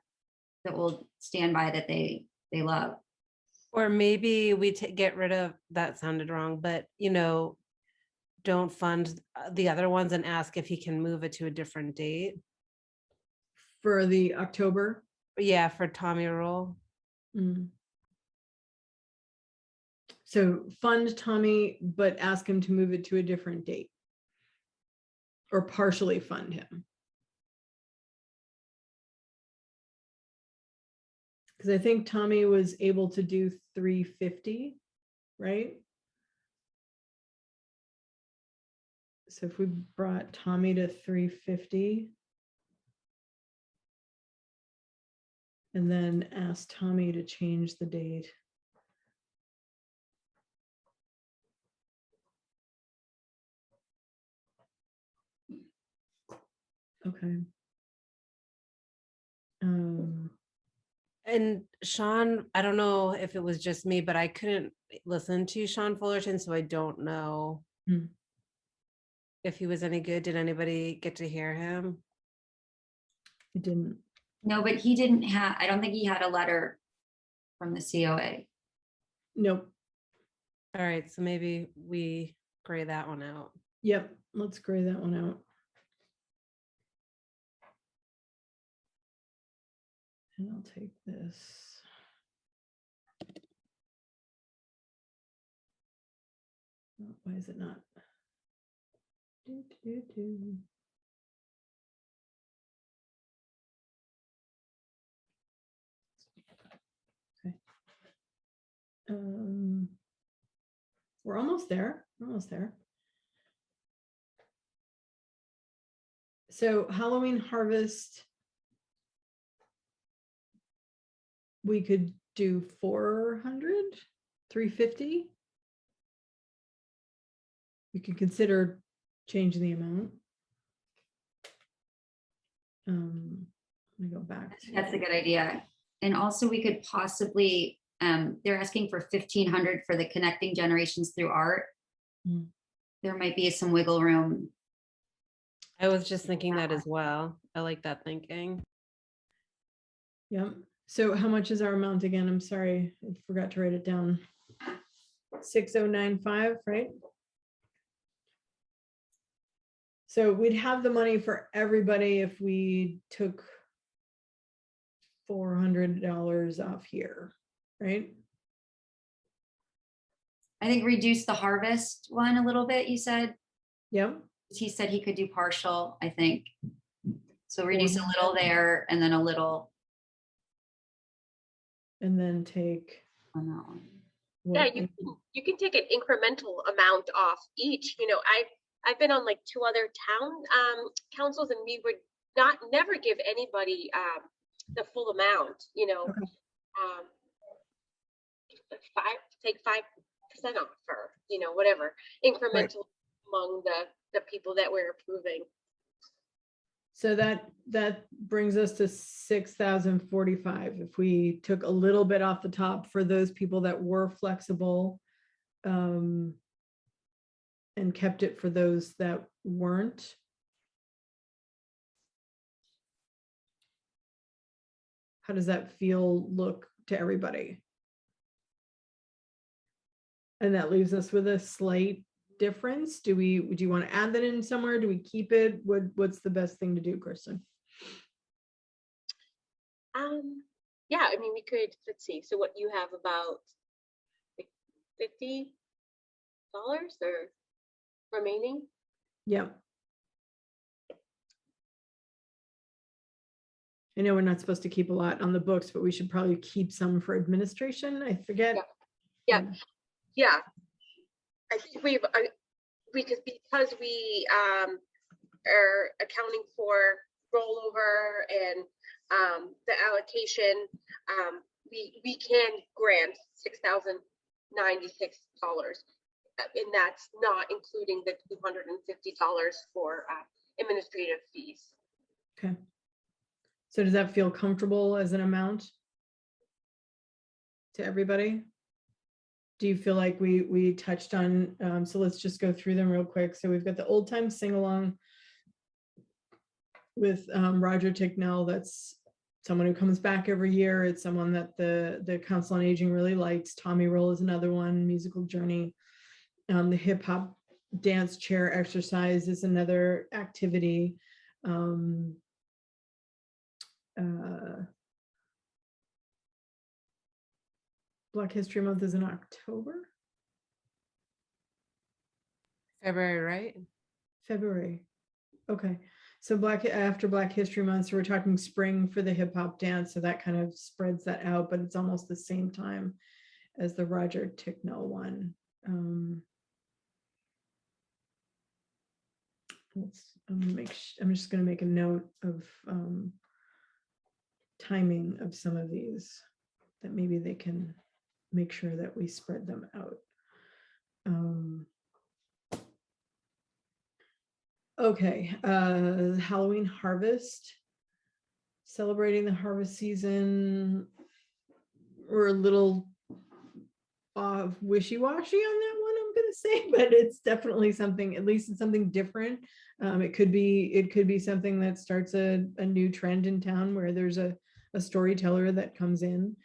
Speaker 4: the old standby that they love?
Speaker 2: Or maybe we get rid of, that sounded wrong, but don't fund the other ones and ask if he can move it to a different date.
Speaker 1: For the October.
Speaker 2: Yeah, for Tommy Roll.
Speaker 1: Mm. So fund Tommy, but ask him to move it to a different date. Or partially fund him. Because I think Tommy was able to do 350, right? So if we brought Tommy to 350 and then asked Tommy to change the date. Okay.
Speaker 2: And Sean, I don't know if it was just me, but I couldn't listen to Sean Fullerton, so I don't know if he was any good. Did anybody get to hear him?
Speaker 1: I didn't.
Speaker 4: No, but he didn't have, I don't think he had a letter from the COA.
Speaker 1: Nope.
Speaker 2: All right, so maybe we gray that one out.
Speaker 1: Yep, let's gray that one out. And I'll take this. Oh, why is it not? Do, do, do. Okay. We're almost there. We're almost there. So Halloween harvest, we could do 400, 350. You can consider changing the amount. Let me go back.
Speaker 4: That's a good idea. And also we could possibly, they're asking for 1,500 for the connecting generations through art.
Speaker 1: Mm.
Speaker 4: There might be some wiggle room.
Speaker 2: I was just thinking that as well. I like that thinking.
Speaker 1: Yep. So how much is our amount again? I'm sorry, I forgot to write it down. 6095, right? So we'd have the money for everybody if we took $400 off here, right?
Speaker 4: I think reduce the harvest one a little bit, you said.
Speaker 1: Yep.
Speaker 4: He said he could do partial, I think. So reduce a little there and then a little
Speaker 1: And then take.
Speaker 4: on that one.
Speaker 3: Yeah, you can take an incremental amount off each. You know, I've been on like 2 other town councils, and we would never give anybody the full amount. You know,
Speaker 1: Okay.
Speaker 3: take 5% off, or you know, whatever incremental among the people that we're approving.
Speaker 1: So that brings us to 6,045. If we took a little bit off the top for those people that were flexible, and kept it for those that weren't. How does that look to everybody? And that leaves us with a slight difference. Do you want to add that in somewhere? Do we keep it? What's the best thing to do, Kristen?
Speaker 3: Yeah, I mean, we could, let's see. So what you have about like $50 or remaining?
Speaker 1: Yep. I know we're not supposed to keep a lot on the books, but we should probably keep some for administration. I forget.
Speaker 3: Yeah. I think because we are accounting for rollover and the allocation, we can grant $6,096, and that's not including the $250 for administrative fees.
Speaker 1: Okay. So does that feel comfortable as an amount to everybody? Do you feel like we touched on, so let's just go through them real quick. So we've got the old time sing along with Roger Ticknell. That's someone who comes back every year. It's someone that the Council on Aging really likes. Tommy Roll is another one, musical journey. The hip hop dance chair exercise is another activity. Black History Month is in October?
Speaker 2: February, right?
Speaker 1: February. Okay. So after Black History Month, so we're talking spring for the hip hop dance. So that kind of spreads that out, but it's almost the same time as the Roger Ticknell one. I'm just going to make a note of timing of some of these, that maybe they can make sure that we spread them out. Okay, Halloween harvest, celebrating the harvest season. We're a little wishy-washy on that one, I'm gonna say, but it's definitely something, at least it's something different. It could be something that starts a new trend in town where there's a storyteller that comes in.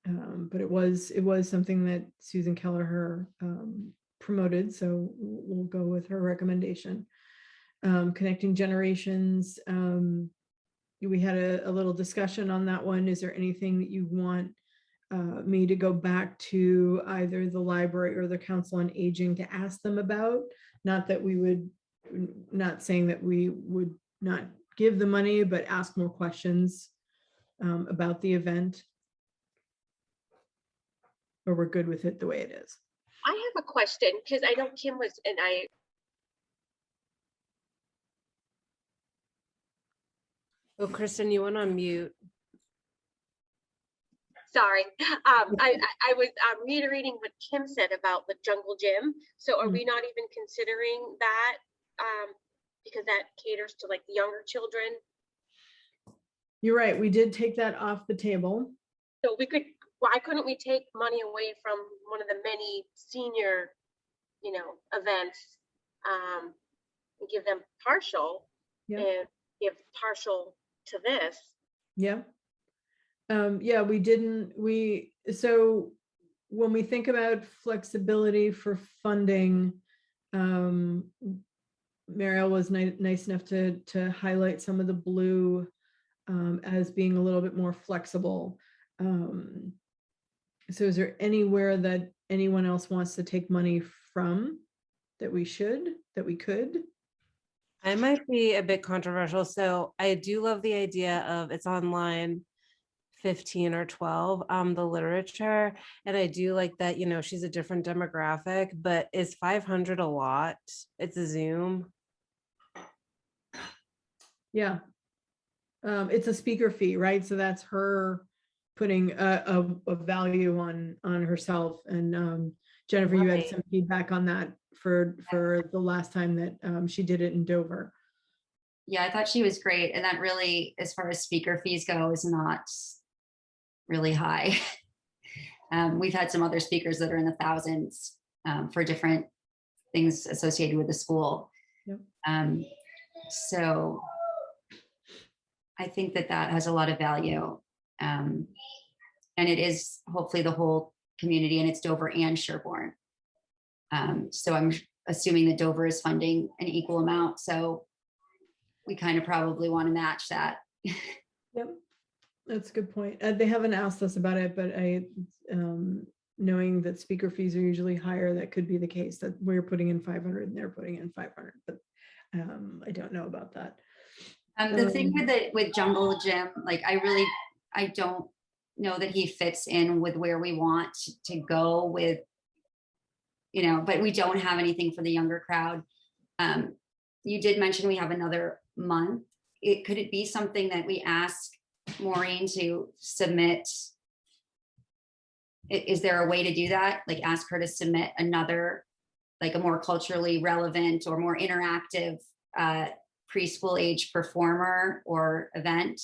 Speaker 1: But it was something that Susan Kelleher promoted, so we'll go with her recommendation. Connecting generations. We had a little discussion on that one. Is there anything that you want me to go back to either the library or the Council on Aging to ask them about? Not saying that we would not give the money, but ask more questions about the event. Or we're good with it the way it is.
Speaker 3: I have a question, because I know Kim was, and
Speaker 2: Oh, Kristen, you went on mute.
Speaker 3: sorry, I was reiterating what Kim said about the jungle gym. So are we not even considering that? Because that caters to like the younger children.
Speaker 1: You're right. We did take that off the table.
Speaker 3: So why couldn't we take money away from one of the many senior, events, and give them partial,
Speaker 1: Yeah.
Speaker 3: and give partial to this?
Speaker 1: Yeah. Yeah, so when we think about flexibility for funding, Mariel was nice enough to highlight some of the blue as being a little bit more flexible. So is there anywhere that anyone else wants to take money from that we could?
Speaker 2: I might be a bit controversial. So I do love the idea of it's online 15 or 12, the literature. And I do like that, she's a different demographic, but is 500 a lot? It's a Zoom.
Speaker 1: Yeah. It's a speaker fee, right? So that's her putting a value on herself. And Jennifer, you had some feedback on that for the last time that she did it in Dover.
Speaker 4: Yeah, I thought she was great. And that really, as far as speaker fees go, is not really high. We've had some other speakers that are in the thousands for different things associated with the school.
Speaker 1: Yep.
Speaker 4: So I think that has a lot of value. And it is hopefully the whole community, and it's Dover and Sherborn. So I'm assuming that Dover is funding an equal amount. So we kind of probably want to match that.
Speaker 1: Yep, that's a good point. They haven't asked us about it, but knowing that speaker fees are usually higher, that could be the case, that we're putting in 500 and they're putting in 500, but I don't know about that.
Speaker 4: The thing with Jungle Gym, like I don't know that he fits in with where we want to go with, but we don't have anything for the younger crowd. You did mention we have another month. Could it be something that we ask Maureen to submit? Is there a way to do that? Like ask her to submit another, like a more culturally relevant or more interactive preschool age performer or event?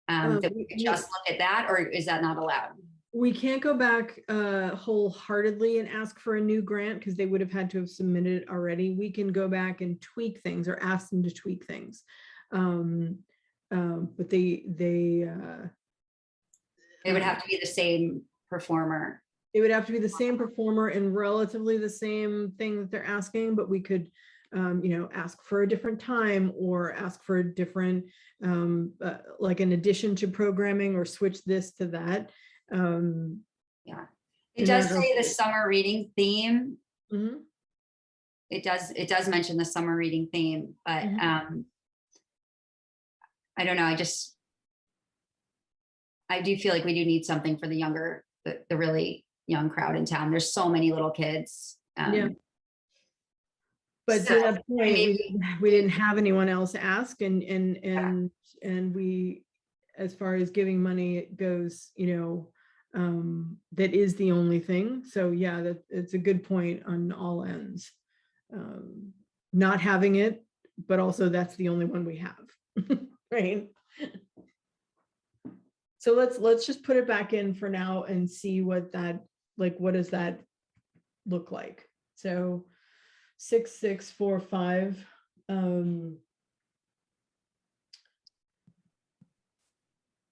Speaker 4: That we could just look at that, or is that not allowed?
Speaker 1: We can't go back wholeheartedly and ask for a new grant because they would have had to have submitted it already. We can go back and tweak things or ask them to tweak things. But it
Speaker 4: would have to be the same performer.
Speaker 1: It would have to be the same performer and relatively the same thing that they're asking, but we could ask for a different time or ask for a different, like an addition to programming or switch this to that.
Speaker 4: Yeah, it does say the summer reading theme.
Speaker 1: Mm-hmm.
Speaker 4: It does mention the summer reading theme, but
Speaker 1: Mm-hmm.
Speaker 4: I don't know. I do feel like we do need something for the really young crowd in town. There's so many little kids.
Speaker 1: Yeah. But to that point, we didn't have anyone else ask, and we, as far as giving money goes, that is the only thing. So yeah, it's a good point on all ends. Not having it, but also that's the only one we have, right? So let's just put it back in for now and see what does that look like. So 6645.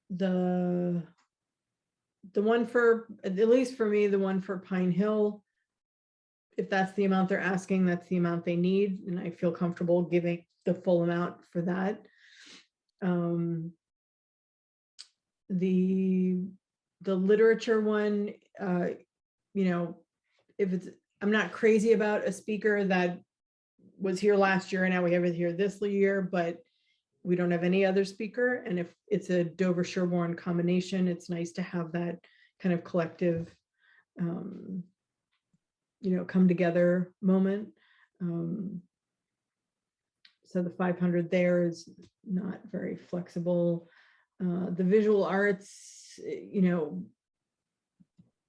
Speaker 1: The one for, at least for me, the one for Pine Hill, if that's the amount they're asking, that's the amount they need, and I feel comfortable giving the full amount for that. The literature one, you know, if it's, I'm not crazy about a speaker that was here last year and now we have it here this year, but we don't have any other speaker. And if it's a Dover Sherborn combination, it's nice to have that kind of collective, you know, come together moment. So the 500 there is not very flexible. The visual arts, you know,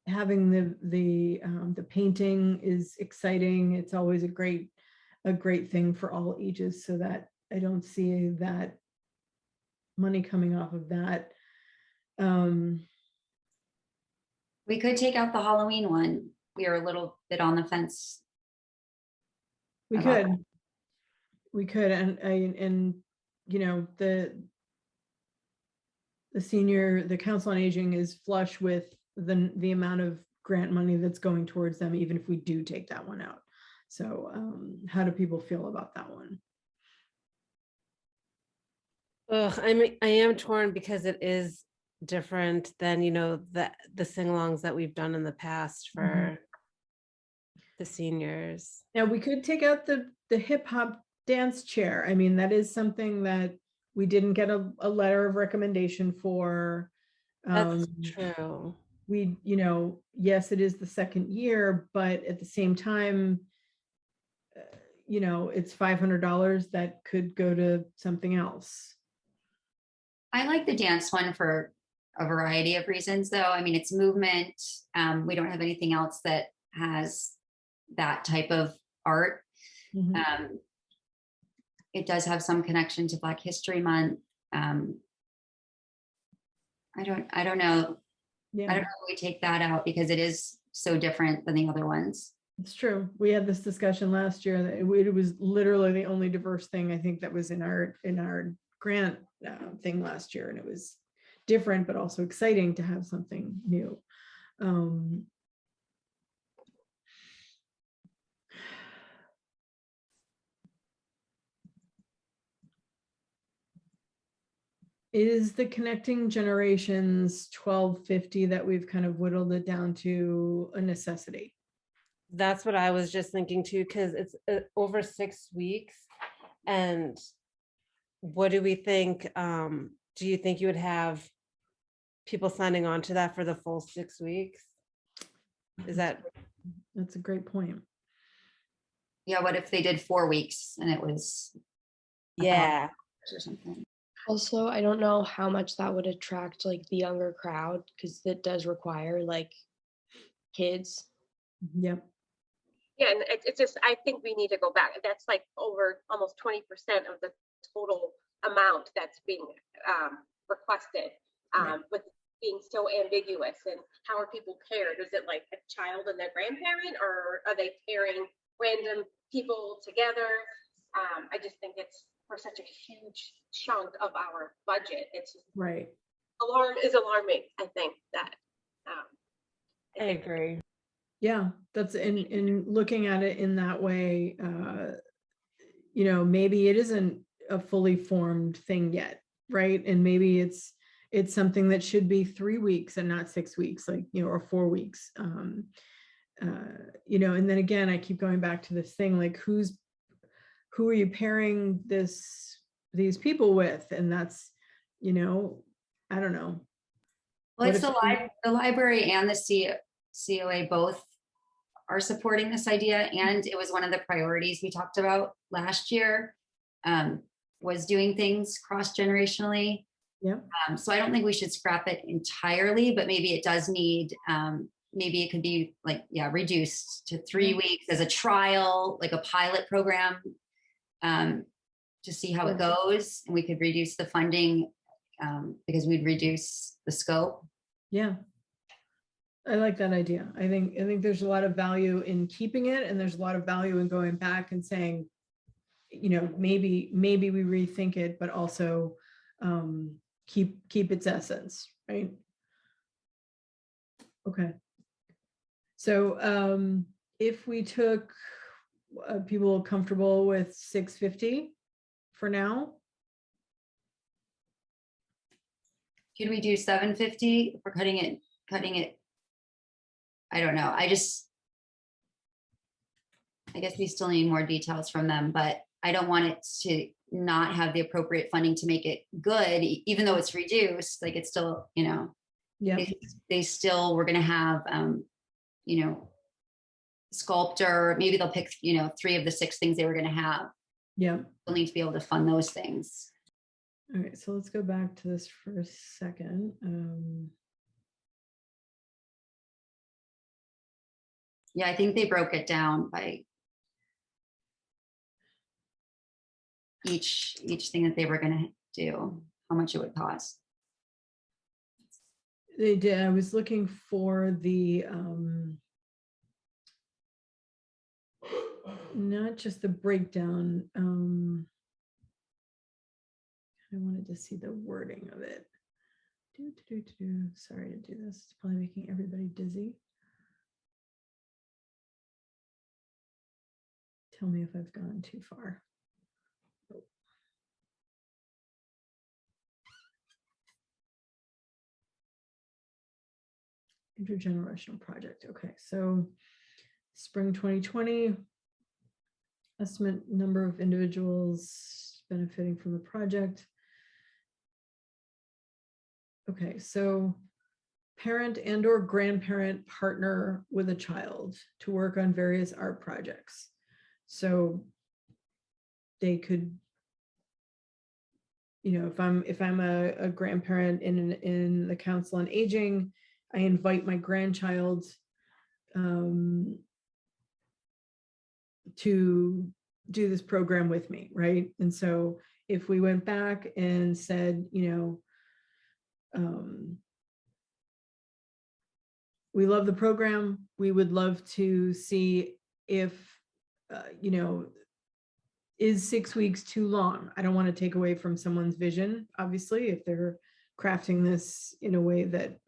Speaker 1: having the painting is exciting. It's always a great thing for all ages, so that I don't see that money coming off of that.
Speaker 4: We could take out the Halloween one. We are a little bit on the fence.
Speaker 1: We
Speaker 4: about
Speaker 1: could, and you know, the council on aging is flush with the amount of grant money that's going towards them, even if we do take that one out. So how do people feel about that one?
Speaker 2: Ugh, I am torn because it is different than, you know, the sing-alongs that we've done in the past for the seniors.
Speaker 1: Now we could take out the hip hop dance chair. I mean, that is something that we didn't get a letter of recommendation for.
Speaker 2: That's true.
Speaker 1: We, you know, yes, it is the second year, but at the same time, you know, it's $500 that could go to something else.
Speaker 4: I like the dance one for a variety of reasons, though. I mean, it's movement. We don't have anything else that has that type of art. It does have some connection to Black History Month. I don't know.
Speaker 1: Yeah,
Speaker 4: I don't know if we take that out because it is so different than the other ones.
Speaker 1: it's true. We had this discussion last year that it was literally the only diverse thing I think that was in our grant thing last year, and it was different but also exciting to have something new. Is the Connecting Generations 1250 that we've kind of whittled it down to a necessity?
Speaker 2: That's what I was just thinking too, because it's over 6 weeks. And what do we think? Do you think you would have people signing on to that for the full 6 weeks?
Speaker 1: That's a great point.
Speaker 4: Yeah, what if they did 4 weeks and it was
Speaker 2: Yeah.
Speaker 4: or something?
Speaker 5: Also, I don't know how much that would attract like the younger crowd, because it does require like kids.
Speaker 1: Yep.
Speaker 3: Yeah, and it's just, I think we need to go back. That's like over almost 20% of the total amount that's being requested, with being so ambiguous. And how are people paired? Is it like a child and their grandparent, or are they pairing random people together? I just think it's for such a huge chunk of our budget. It's just
Speaker 1: Right.
Speaker 3: alarming. I think that.
Speaker 2: I agree.
Speaker 1: Yeah, that's in looking at it in that way, you know, maybe it isn't a fully formed thing yet, right? And maybe it's something that should be 3 weeks and not 6 weeks, like, you know, or 4 weeks. You know, and then again, I keep going back to this thing, like who are you pairing these people with? And that's, you know, I don't know.
Speaker 4: Well, it's the library and the COA both are supporting this idea, and it was one of the priorities we talked about last year, was doing things cross-generationally.
Speaker 1: Yeah.
Speaker 4: So I don't think we should scrap it entirely, but maybe it does need, maybe it could be like, yeah, reduced to 3 weeks as a trial, like a pilot program, to see how it goes. And we could reduce the funding because we'd reduce the scope.
Speaker 1: Yeah. I like that idea. I think there's a lot of value in keeping it, and there's a lot of value in going back and saying, you know, maybe we rethink it, but also keep its essence, right? Okay. So if we took people comfortable with 650 for now,
Speaker 4: Can we do 750 if we're cutting it? I don't know. I guess we still need more details from them, but I don't want it to not have the appropriate funding to make it good, even though it's reduced, like it's still, you know,
Speaker 1: yeah,
Speaker 4: they still, we're going to have, you know, sculptor, maybe they'll pick, you know, 3 of the 6 things they were going to have.
Speaker 1: yeah.
Speaker 4: We'll need to be able to fund those things.
Speaker 1: All right, so let's go back to this for a second.
Speaker 4: Yeah, I think they broke it down by each thing that they were going to do, how much it would cost.
Speaker 1: They did. I was looking for the not just the breakdown. I wanted to see the wording of it. Sorry to do this. It's probably making everybody dizzy. Tell me if I've gone too far. Intergenerational project. Okay, so spring 2020, estimate number of individuals benefiting from the project. Okay, so parent and or grandparent partner with a child to work on various art projects. So they could, you know, if I'm a grandparent in the Council on Aging, I invite my grandchild to do this program with me, right? And so if we went back and said, you know, we love the program, we would love to see if, you know, is 6 weeks too long? I don't want to take away from someone's vision, obviously, if they're crafting this in a way that,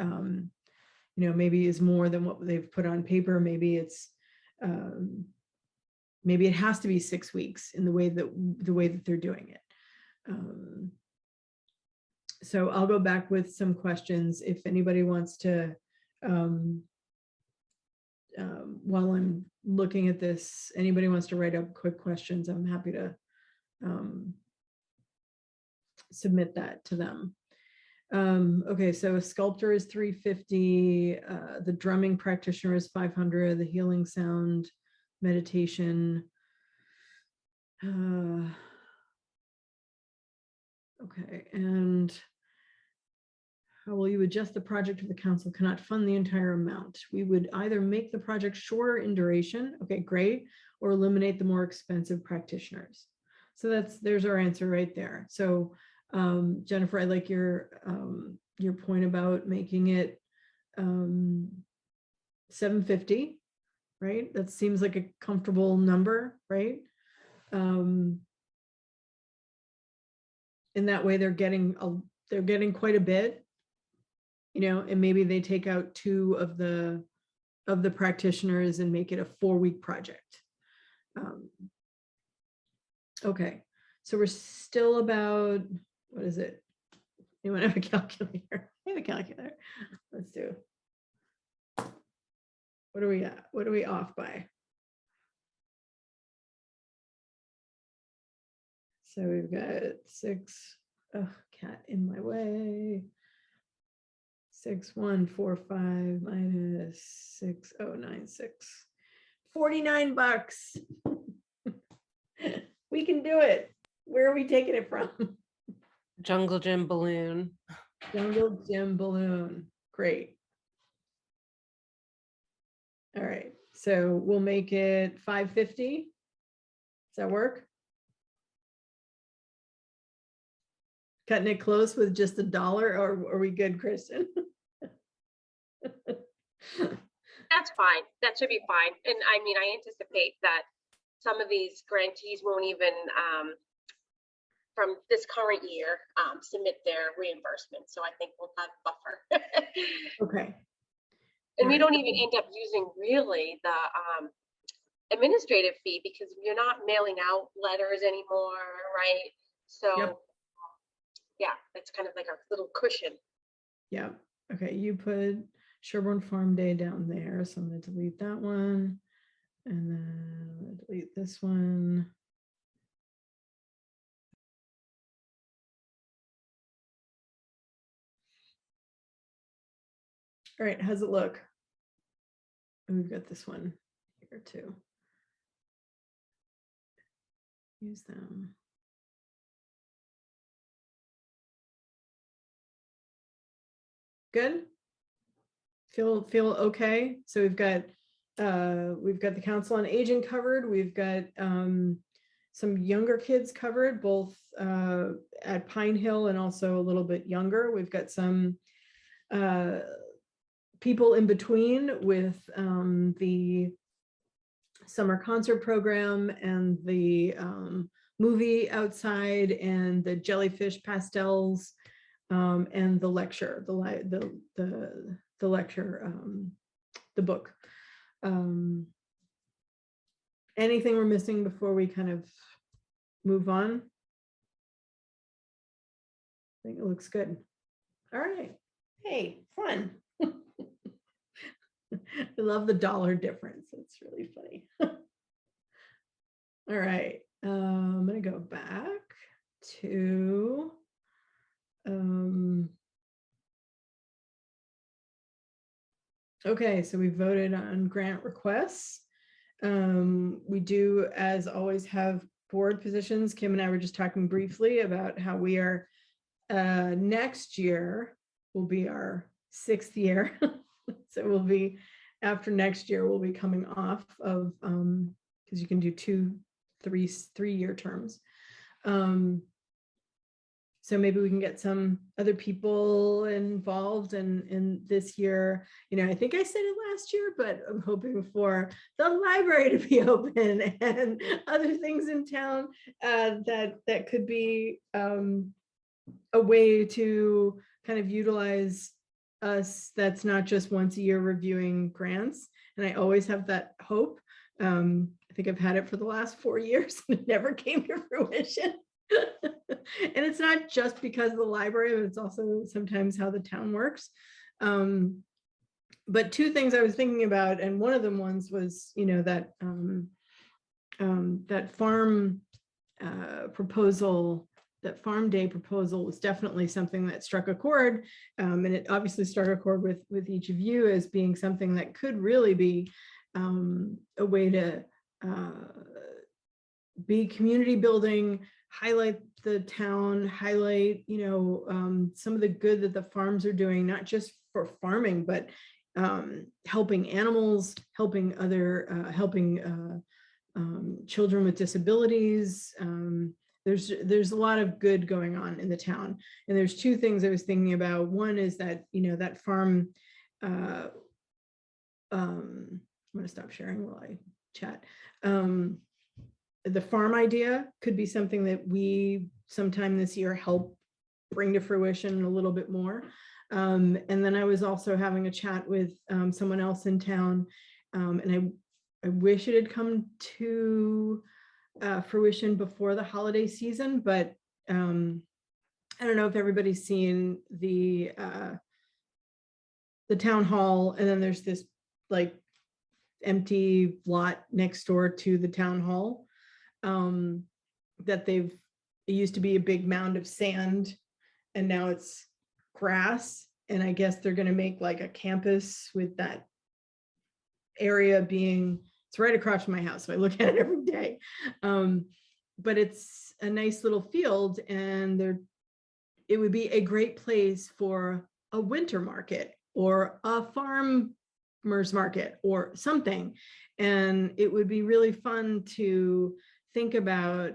Speaker 1: you know, maybe is more than what they've put on paper. Maybe it's, maybe it has to be 6 weeks in the way that they're doing it. So I'll go back with some questions if anybody wants to, while I'm looking at this, anybody wants to write up quick questions, I'm happy to submit that to them. Okay, so a sculptor is 350, the drumming practitioner is 500, the healing sound meditation. Okay, and how will you adjust the project if the council cannot fund the entire amount? We would either make the project shorter in duration, okay, great, or eliminate the more expensive practitioners. So there's our answer right there. So Jennifer, I like your point about making it 750, right? That seems like a comfortable number, right? In that way, they're getting quite a bit, you know, and maybe they take out 2 of the practitioners and make it a 4-week project. Okay, so we're still about, what is it? Anyone have a calculator? I have a calculator. Let's do. What are we at? What are we off by? So we've got 6, oh, cat in my way. 6145 minus 6096. $49. We can do it. Where are we taking it from?
Speaker 2: Jungle Gym balloon.
Speaker 1: Jungle Gym balloon. Great. All right. So we'll make it 550. Does that work? Cutting it close with just $1, or are we good, Kristen?
Speaker 3: That's fine. That should be fine. And I mean, I anticipate that some of these grantees won't even, from this current year, submit their reimbursement. So I think we'll have buffer.
Speaker 1: Okay.
Speaker 3: And we
Speaker 1: Alright.
Speaker 3: don't even end up using really the administrative fee because you're not mailing out letters anymore, right? So
Speaker 1: Yep.
Speaker 3: yeah, that's kind of like our little cushion.
Speaker 1: Yeah. Okay. You put Sherborn Farm Day down there. So I'm going to delete that one. And then I'm going to delete this one. All right. How's it look? Oh, we've got this one here too. Use them. Good. Feel okay. So we've got the Council on Aging covered. We've got some younger kids covered, both at Pine Hill and also a little bit younger. We've got some people in between with the summer concert program and the movie outside and the jellyfish pastels and the lecture, the lecture, the book. Anything we're missing before we kind of move on? I think it looks good. All right. Hey, fun. I love the dollar difference. It's really funny. All right. I'm going to go back to okay, so we voted on grant requests. We do, as always, have board positions. Kim and I were just talking briefly about how we are next year will be our 6th year. So we'll be, after next year, we'll be coming off of, because you can do 3-year terms. So maybe we can get some other people involved in this year. You know, I think I said it last year, but I'm hoping for the library to be open and other things in town that could be a way to kind of utilize us. That's not just once a year reviewing grants. And I always have that hope. I think I've had it for the last 4 years and it never came to fruition. And it's not just because of the library, but it's also sometimes how the town works. But 2 things I was thinking about, and one of them was, you know, that that farm proposal, that farm day proposal was definitely something that struck a chord. And it obviously struck a chord with each of you as being something that could really be a way to be community building, highlight the town, highlight, you know, some of the good that the farms are doing, not just for farming, but helping animals, helping other, helping children with disabilities. There's a lot of good going on in the town. And there's 2 things I was thinking about. One is that, you know, that farm, I'm going to stop sharing while I chat. The farm idea could be something that we sometime this year help bring to fruition a little bit more. And then I was also having a chat with someone else in town, and I wish it had come to fruition before the holiday season, but I don't know if everybody's seen the town hall, and then there's this like empty lot next door to the town hall. That it used to be a big mound of sand and now it's grass. And I guess they're going to make like a campus with that area being, it's right across from my house. So I look at it every day. But it's a nice little field and it would be a great place for a winter market or a farmer's market or something. And it would be really fun to think about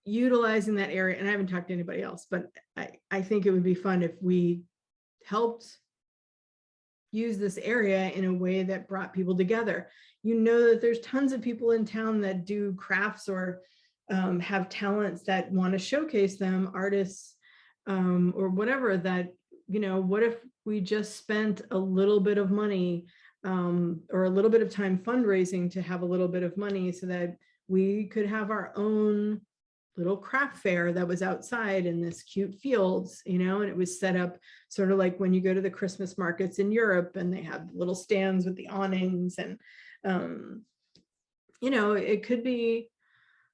Speaker 1: utilizing that area. And I haven't talked to anybody else, but I think it would be fun if we helped use this area in a way that brought people together. You know that there's tons of people in town that do crafts or have talents that want to showcase them, artists or whatever, that, you know, what if we just spent a little bit of money or a little bit of time fundraising to have a little bit of money so that we could have our own little craft fair that was outside in this cute fields, you know, and it was set up sort of like when you go to the Christmas markets in Europe and they have little stands with the awnings, and you know, it could be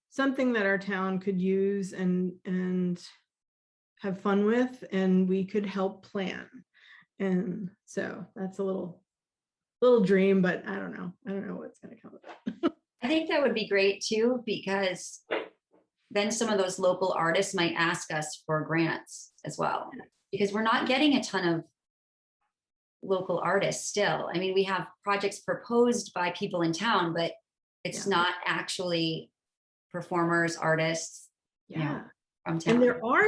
Speaker 1: something that our town could use and have fun with, and we could help plan. And so that's a little dream, but I don't know what's going to come of it.
Speaker 4: I think that would be great too, because then some of those local artists might ask us for grants as well, because we're not getting a ton of local artists still. I mean, we have projects proposed by people in town, but it's not actually performers, artists, you know, from town.
Speaker 1: And there are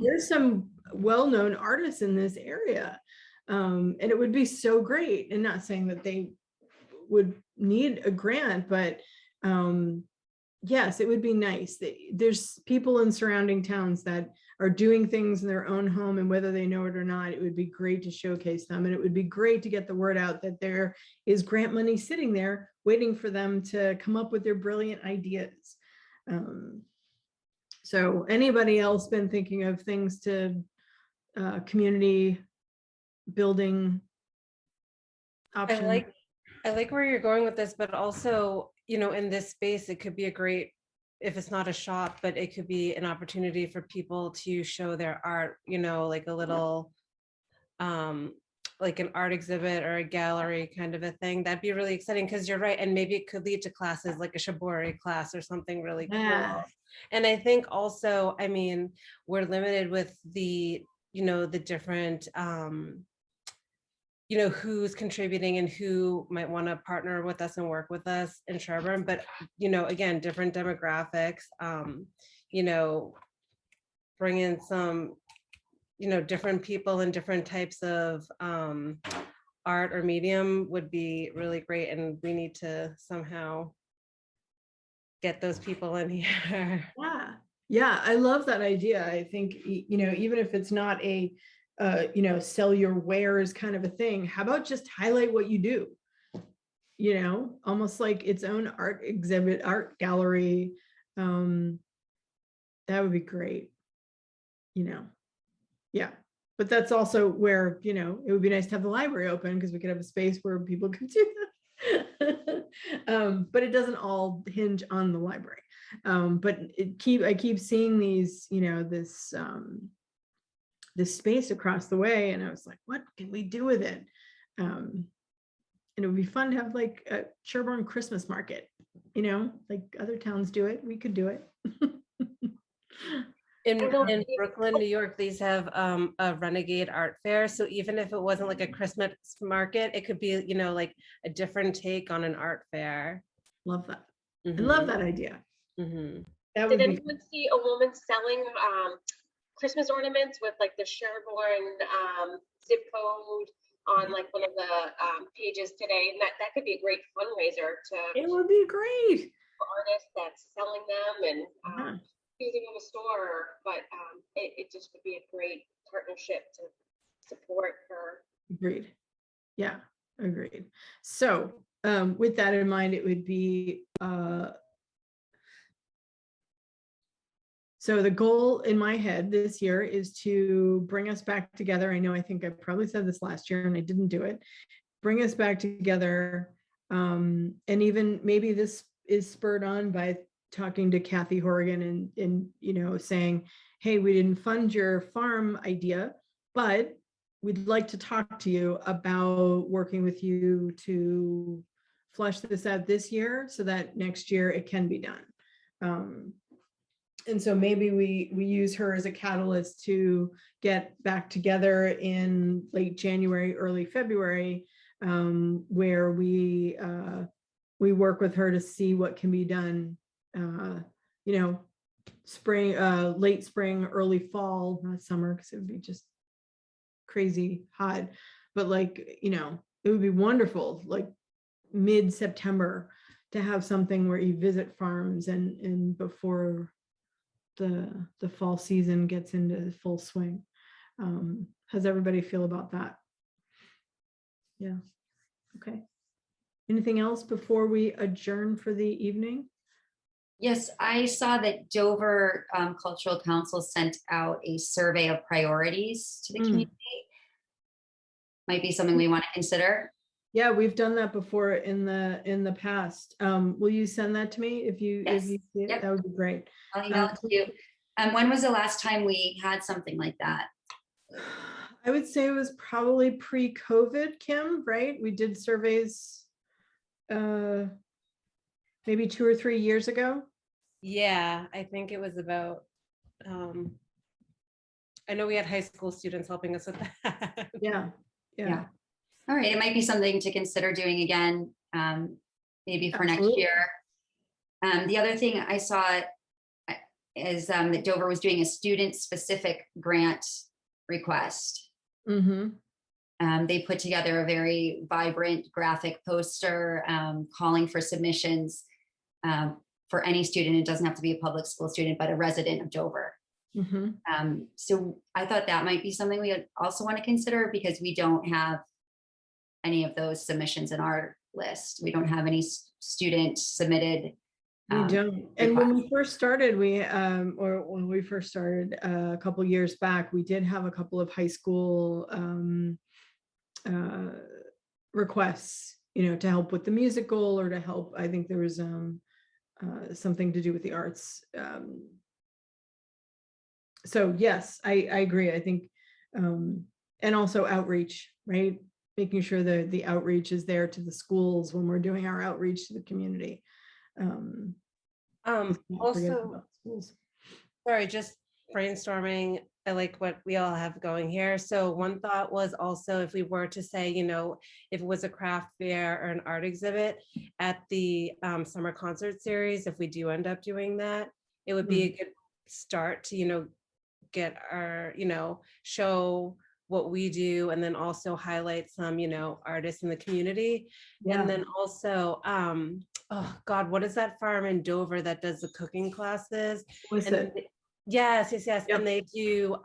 Speaker 1: there's some well-known artists in this area. And it would be so great, and not saying that they would need a grant, but yes, it would be nice. There's people in surrounding towns that are doing things in their own home, and whether they know it or not, it would be great to showcase them. And it would be great to get the word out that there is grant money sitting there waiting for them to come up with their brilliant ideas. So anybody else been thinking of things to community building options?
Speaker 2: I like where you're going with this, but also, you know, in this space, it could be a great, if it's not a shop, but it could be an opportunity for people to show their art, you know, like a little, like an art exhibit or a gallery kind of a thing. That'd be really exciting, because you're right. And maybe it could lead to classes like a shibori class or something really cool. And I think also, I mean, we're limited with the, you know, the different, you know, who's contributing and who might want to partner with us and work with us in Sherborn, but, you know, again, different demographics, you know, bring in some, you know, different people and different types of art or medium would be really great. And we need to somehow get those people in here.
Speaker 1: Yeah, I love that idea. I think, you know, even if it's not a you know, sell your wares kind of a thing, how about just highlight what you do, you know, almost like its own art exhibit, art gallery. That would be great, you know. Yeah, but that's also where, you know, it would be nice to have the library open, because we could have a space where people could do that. But it doesn't all hinge on the library. But I keep seeing these, you know, this space across the way, and I was like, what can we do with it? And it would be fun to have like a Sherborn Christmas market, you know, like other towns do it, we could do it.
Speaker 2: In Brooklyn, New York, these have a renegade art fair. So even if it wasn't like a Christmas market, it could be, you know, like a different take on an art fair.
Speaker 1: Love that. I love that idea. That would
Speaker 3: Did
Speaker 1: be
Speaker 3: anyone see a woman selling Christmas ornaments with like the Sherborn zip code on like one of the pages today? And that could be a great fundraiser
Speaker 1: it would be great
Speaker 3: for artists that's selling them and using in the store. But it just would be a great partnership to support her.
Speaker 1: Agreed. Yeah, agreed. So with that in mind, it would be so the goal in my head this year is to bring us back together. I know, I think I probably said this last year and I didn't do it. Bring us back together. And even maybe this is spurred on by talking to Kathy Horgan and you know, saying, hey, we didn't fund your farm idea, but we'd like to talk to you about working with you to flush this out this year so that next year it can be done. And so maybe we use her as a catalyst to get back together in late January, early February, where we work with her to see what can be done, you know, spring, late spring, early fall, not summer, because it would be just crazy hot, but like, you know, it would be wonderful, like mid-September, to have something where you visit farms and before the fall season gets into full swing. How's everybody feel about that? Yeah. Okay. Anything else before we adjourn for the evening?
Speaker 4: Yes, I saw that Dover Cultural Council sent out a survey of priorities to the community. Might be something we want to consider.
Speaker 1: Yeah, we've done that before in the past. Will you send that to me if you
Speaker 4: Yes.
Speaker 1: see it?
Speaker 4: Yep.
Speaker 1: That would be great.
Speaker 4: I'll email it to you. When was the last time we had something like that?
Speaker 1: I would say it was probably pre-COVID, Kim, right? We did surveys maybe 2 or 3 years ago.
Speaker 2: Yeah, I think it was about, I know we had high school students helping us with that.
Speaker 1: Yeah.
Speaker 4: Yeah. All right, it might be something to consider doing again, maybe for next
Speaker 1: Absolutely.
Speaker 4: year. The other thing I saw is that Dover was doing a student-specific grant request. They put together a very vibrant graphic poster calling for submissions for any student. It doesn't have to be a public school student, but a resident of Dover. So I thought that might be something we would also want to consider, because we don't have any of those submissions in our list. We don't have any student submitted.
Speaker 1: We don't. And when we first started, when we first started a couple years back, we did have a couple of high school requests, you know, to help with the musical or to help. I think there was something to do with the arts. So yes, I agree. I think, and also outreach, right? Making sure that the outreach is there to the schools when we're doing our outreach to the community.
Speaker 2: Also, sorry, just brainstorming. I like what we all have going here. So one thought was also, if we were to say, you know, if it was a craft fair or an art exhibit at the summer concert series, if we do end up doing that, it would be a good start to, you know, get our, you know, show what we do, and then also highlight some, you know, artists in the community.
Speaker 1: Yeah.
Speaker 2: And then also, oh God, what is that farm in Dover that does the cooking classes?
Speaker 1: Was
Speaker 2: And
Speaker 1: it?
Speaker 2: yes.
Speaker 1: Yep.
Speaker 2: And they do,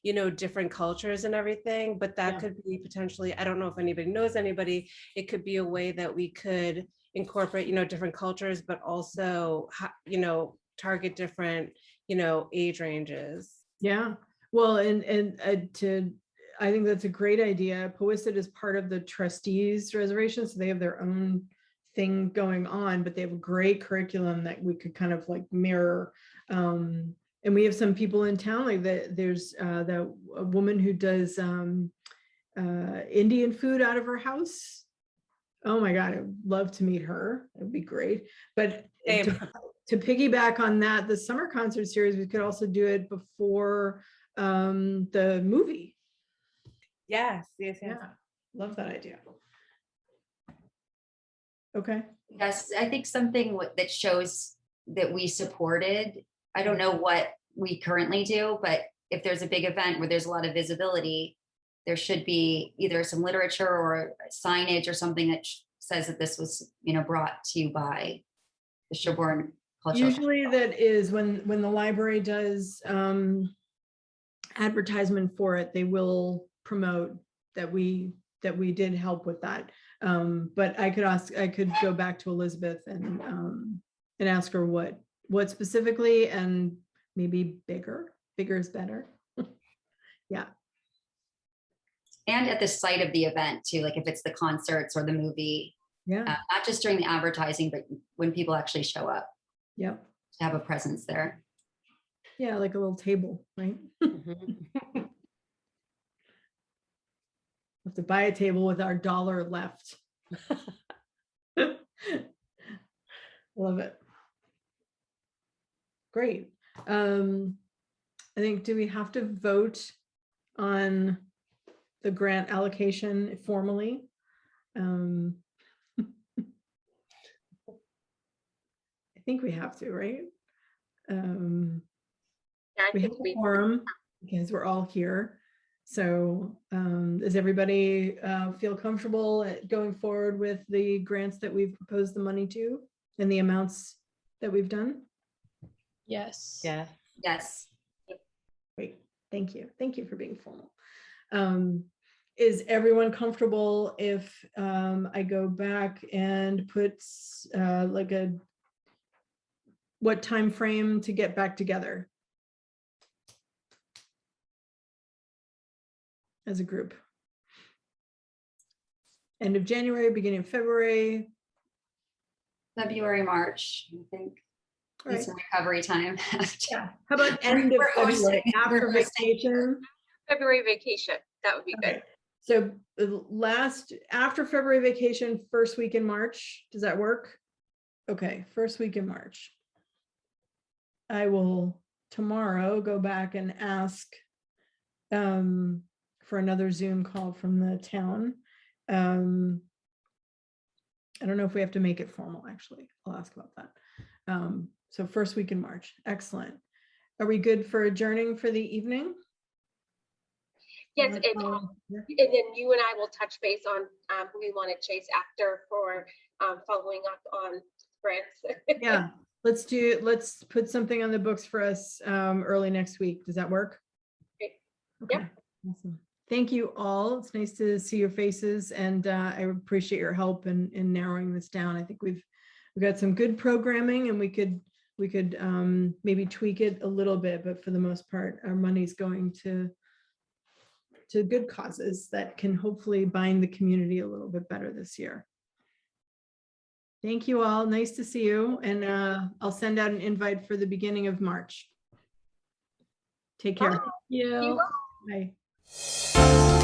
Speaker 2: you know, different cultures and everything, but that
Speaker 1: Yeah.
Speaker 2: could be potentially, I don't know if anybody knows anybody, it could be a way that we could incorporate, you know, different cultures, but also, you know, target different, you know, age ranges.
Speaker 1: Yeah. Well, and I think that's a great idea. Powasset is part of the trustees reservation, so they have their own thing going on, but they have a great curriculum that we could kind of like mirror. And we have some people in town, like there's a woman who does Indian food out of her house. Oh my God, I'd love to meet her. It'd be great. But to piggyback on that, the summer concert series, we could also do it before the movie.
Speaker 2: Yes.
Speaker 1: Yeah, love that idea. Okay.
Speaker 4: Yes, I think something that shows that we supported, I don't know what we currently do, but if there's a big event where there's a lot of visibility, there should be either some literature or signage or something that says that this was, you know, brought to you by the Sherborn Cultural.
Speaker 1: Usually that is when the library does advertisement for it, they will promote that we did help with that. But I could go back to Elizabeth and ask her what specifically, and maybe bigger is better. Yeah.
Speaker 4: And at the site of the event too, like if it's the concerts or the movie,
Speaker 1: Yeah.
Speaker 4: not just during the advertising, but when people actually show up.
Speaker 1: Yep.
Speaker 4: To have a presence there.
Speaker 1: Yeah, like a little table, right? Have to buy a table with our $1 left. Love it. Great. I think, do we have to vote on the grant allocation formally? I think we have to, right?
Speaker 3: Yeah, I
Speaker 1: We have
Speaker 3: think
Speaker 1: a
Speaker 3: we,
Speaker 1: quorum because we're all here. So does everybody feel comfortable at going forward with the grants that we've proposed the money to and the amounts that we've done?
Speaker 5: Yes.
Speaker 2: Yeah.
Speaker 4: Yes.
Speaker 1: Great, thank you. Thank you for being formal. Is everyone comfortable if I go back and put like what time frame to get back together as a group? End of January, beginning of February?
Speaker 4: February, March, I think.
Speaker 1: All
Speaker 4: Need
Speaker 1: right.
Speaker 4: some recovery time.
Speaker 1: Yeah. How about end of
Speaker 4: We're hosting-
Speaker 1: February, after
Speaker 4: we're hosting.
Speaker 1: vacation?
Speaker 3: February vacation, that would be good.
Speaker 1: Okay. So after February vacation, first week in March, does that work? Okay, first week in March. I will tomorrow go back and ask for another Zoom call from the town. I don't know if we have to make it formal, actually. I'll ask about that. So first week in March, excellent. Are we good for adjourning for the evening?
Speaker 3: Yes, and then you and I will touch base on who we want to chase after for following up on grants.
Speaker 1: Yeah, let's put something on the books for us early next week. Does that work?
Speaker 3: Okay.
Speaker 1: Okay,
Speaker 3: Yep.
Speaker 1: awesome. Thank you all. It's nice to see your faces, and I appreciate your help in narrowing this down. I think we've got some good programming, and we could maybe tweak it a little bit, but for the most part, our money's going to good causes that can hopefully bind the community a little bit better this year. Thank you all. Nice to see you. And I'll send out an invite for the beginning of March. Take care.
Speaker 5: Yeah.
Speaker 1: Bye.